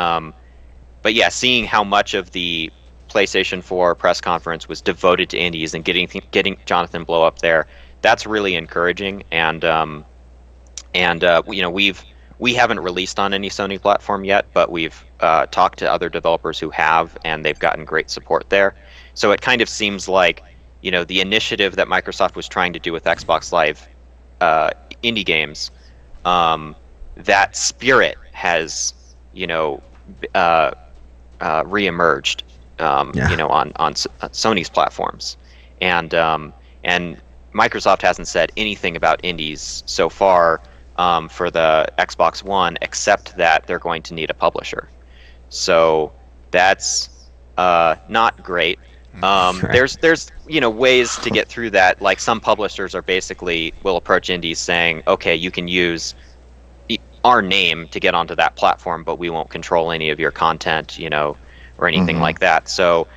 yeah, seeing how much of the PlayStation 4 press conference was devoted to indies and getting Jonathan Blow up there, that's really encouraging. And we haven't released on any Sony platform yet, but we've talked to other developers who have, and they've gotten great support there. So it kind of seems like, the initiative that Microsoft was trying to do with Xbox Live indie games, that spirit has, reemerged, on Sony's platforms, and Microsoft hasn't said anything about indies so far. For the Xbox One, except that they're going to need a publisher. So that's not great. There's ways to get through that. Like some publishers will approach indies saying, okay, you can use our name to get onto that platform, but we won't control any of your content, or anything like that. So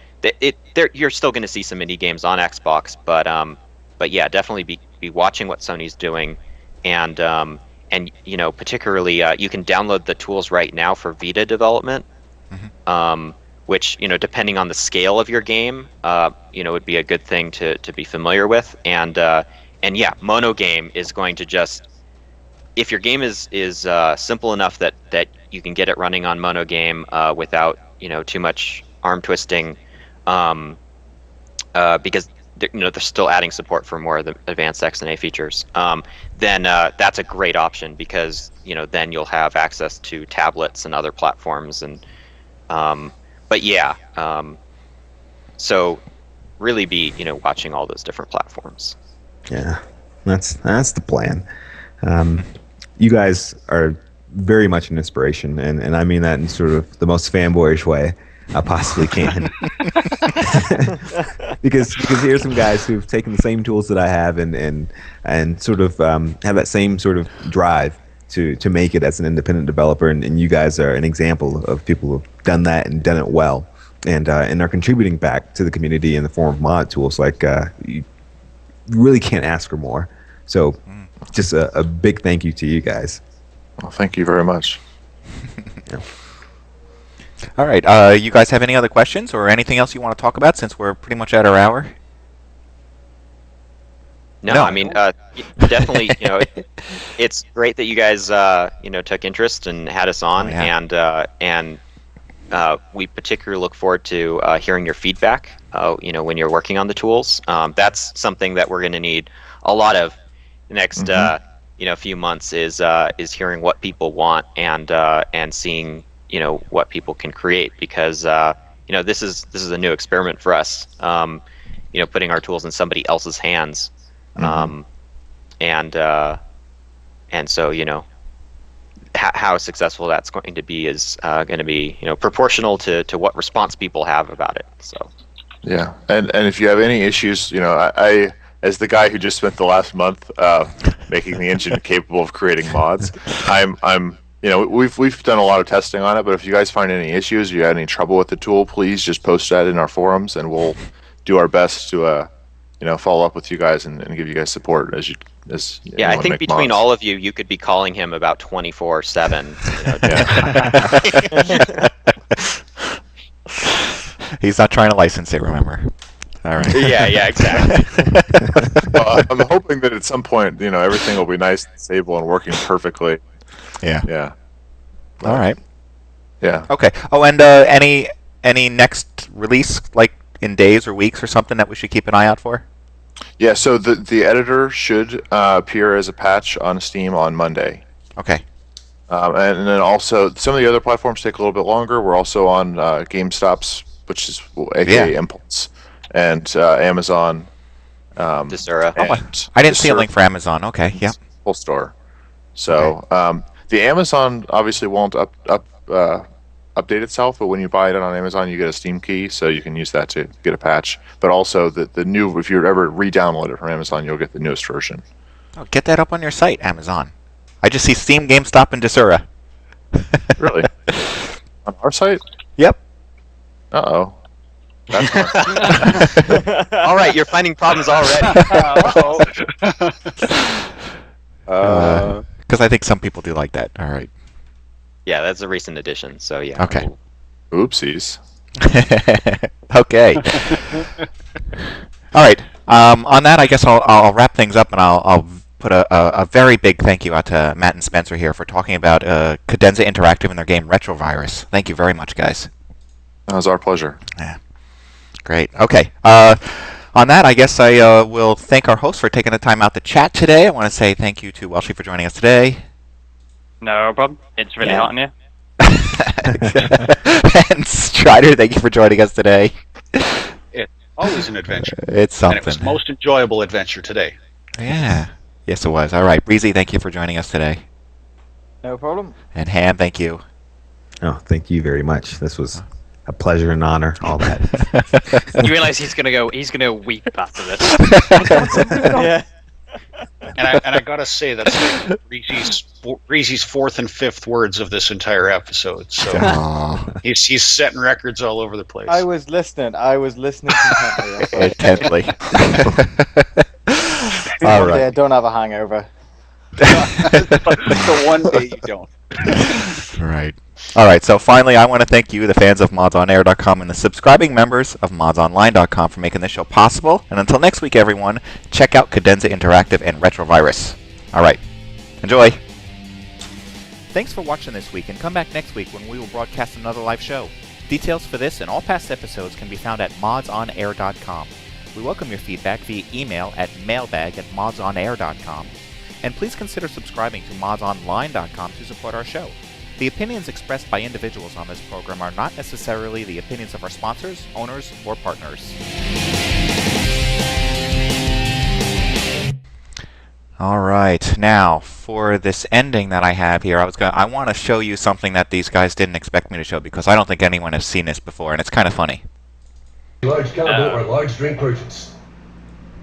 you're still going to see some indie games on Xbox, but yeah, definitely be watching what Sony's doing. And particularly you can download the tools right now for Vita development, which depending on the scale of your game, would be a good thing to be familiar with. And monogame is going to just, if your game is simple enough that you can get it running on monogame without too much arm twisting, because they're still adding support for more of the advanced XNA features, then that's a great option, because then you'll have access to tablets and other platforms. And so really be watching all those different platforms. Yeah, that's the plan. You guys are very much an inspiration, and I mean that in sort of the most fanboyish way I possibly can. because here's some guys who've taken the same tools that I have and sort of have that same sort of drive to make it as an independent developer, and you guys are an example of people who've done that and done it well, and are contributing back to the community in the form of mod tools. Like you really can't ask for more. So just a big thank you to you guys. Well, thank you very much. Yeah. All right. You guys have any other questions or anything else you want to talk about, since we're pretty much at our hour? No, I mean, definitely. It's great that you guys, took interest and had us on, and we particularly look forward to hearing your feedback. When you're working on the tools, that's something that we're going to need a lot of the next, few months. Is hearing what people want and seeing what people can create, because this is a new experiment for us, putting our tools in somebody else's hands, and so how successful that's going to be is going to be proportional to what response people have about it. So yeah, and if you have any issues, I as the guy who just spent the last month making the engine capable of creating mods, I'm we've done a lot of testing on it, but if you guys find any issues, you had any trouble with the tool, please just post that in our forums, and we'll do our best to follow up with you guys and give you guys support as you Yeah, I wanna think make between mods. all of you, you could be calling him about 24/7. He's not trying to license it, remember. All right. Yeah, exactly. I'm hoping that at some point, everything will be nice and stable and working perfectly. Yeah. Yeah. All right. Yeah. Okay. Oh, and any next release, like in days or weeks or something that we should keep an eye out for? Yeah. So the editor should appear as a patch on Steam on Monday. Okay. And then also some of the other platforms take a little bit longer. We're also on GameStop's, which is aka Impulse, and Amazon. Desura. And I didn't see a Desura link for Amazon. Okay. Yeah. Full store. So the Amazon obviously won't update itself, but when you buy it on Amazon, you get a Steam key, so you can use that to get a patch. But also the new, if you ever re-download it from Amazon, you'll get the newest version. Oh, get that up on your site, Amazon. I just see Steam, GameStop, and Desura. Really? On our site? Yep. Uh-oh. That's All right, you're finding problems already. Because I think some people do like that. All right. Yeah, that's a recent addition. So yeah. Okay. Oopsies. Okay. All right. On that, I guess I'll wrap things up, and I'll put a very big thank you out to Matt and Spencer here for talking about Cadenza Interactive and their game Retrovirus. Thank you very much, guys. That was our pleasure. Yeah. Great. Okay. On that, I guess I will thank our host for taking the time out to chat today. I want to say thank you to Welshy for joining us today. No problem. It's really hot in here. And Stryder, thank you for joining us today. It's always an adventure. It's something. And it was most enjoyable adventure today. Yeah. Yes, it was. All right. Breesy, thank you for joining us today. No problem. And Ham, thank you. Oh, thank you very much. This was a pleasure and honor. All that. You realize he's gonna weep after this. Yeah. And I gotta say that's like Breezy's fourth and fifth words of this entire episode. So Aw. he's setting records all over the place. I was listening Intently. intently. All One day I right. don't have a hangover. The one day you don't. Right. All right. So finally, I want to thank you, the fans of MODSonair.com and the subscribing members of MODSOnline.com for making this show possible. And until next week, everyone, check out Cadenza Interactive and Retrovirus. All right. Enjoy. Thanks for watching this week, and come back next week when we will broadcast another live show. Details for this and all past episodes can be found at MODSonair.com. We welcome your feedback via email at mailbag@modsonair.com. And please consider subscribing to modsonline.com to support our show. The opinions expressed by individuals on this program are not necessarily the opinions of our sponsors, owners, or partners. All right, now for this ending that I have here, I want to show you something that these guys didn't expect me to show because I don't think anyone has seen this before, and it's kind of funny. Large caliber or large drink purchase.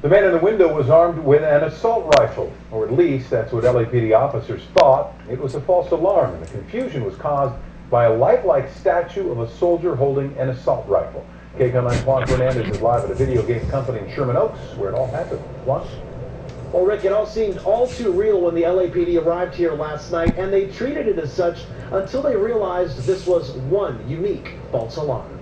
The man in the window was armed with an assault rifle, or at least that's what LAPD officers thought. It was a false alarm, and the confusion was caused by a lifelike statue of a soldier holding an assault rifle. KCOM Juan Fernandez is live at a video game company in Sherman Oaks, where it all happened. Juan? Well, Rick, it all seemed all too real when the LAPD arrived here last night, and they treated it as such until they realized this was one unique false alarm.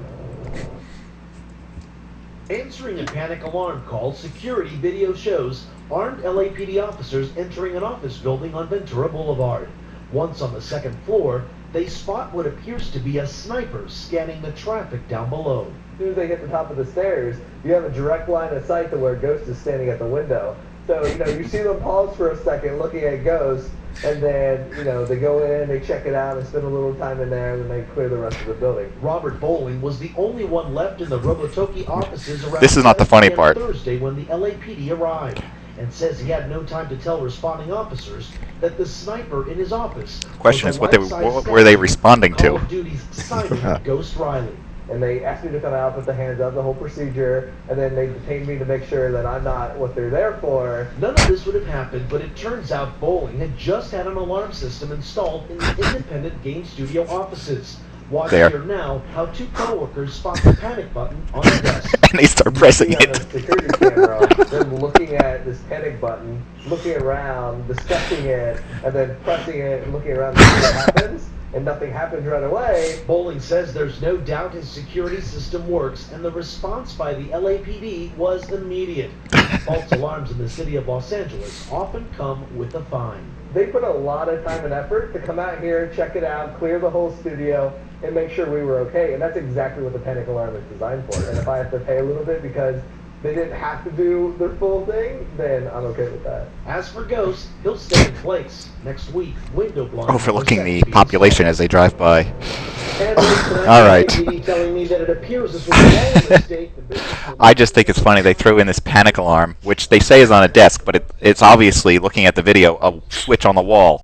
Answering a panic alarm call, security video shows armed LAPD officers entering an office building on Ventura Boulevard. Once on the second floor, they spot what appears to be a sniper scanning the traffic down below. As soon as they hit the top of the stairs, you have a direct line of sight to where Ghost is standing at the window. So, you see them pause for a second looking at Ghost, and then, they go in, they check it out, and spend a little time in there, and then they clear the rest of the building. Robert Bowling was the only one left in the Robotoki offices around This is not the funny part. Thursday when the LAPD arrived, and says he had no time to tell responding officers that the sniper in his office. Question is, what were they responding to? Call of Duty's Simon Ghost Riley. And they asked me to come out, put the hands up, the whole procedure, and then they detained me to make sure that I'm not what they're there for. None of this would have happened, but it turns out Bowling had just had an alarm system installed in the independent game studio offices. Watch There. here now how two coworkers spot the panic button on the desk. and they start pressing Looking on it. the security camera, them looking at this panic button, looking around, discussing it, and then pressing it and looking around to see what happens, and nothing happens right away. Bowling says there's no doubt his security system works, and the response by the LAPD was immediate. False alarms in the city of Los Angeles often come with a fine. They put a lot of time and effort to come out here, check it out, clear the whole studio, and make sure we were okay. And that's exactly what the panic alarm is designed for. And if I have to pay a little bit because they didn't have to do their full thing, then I'm okay with that. As for Ghost, he'll stay in place. Next week, window blinds Overlooking are set the to be population as they drive by. installed. And All right. LAPD telling me that it appears this was all a mistake. The businessman- I just think it's funny they threw in this panic alarm, which they say is on a desk, but it's obviously, looking at the video, a switch on the wall.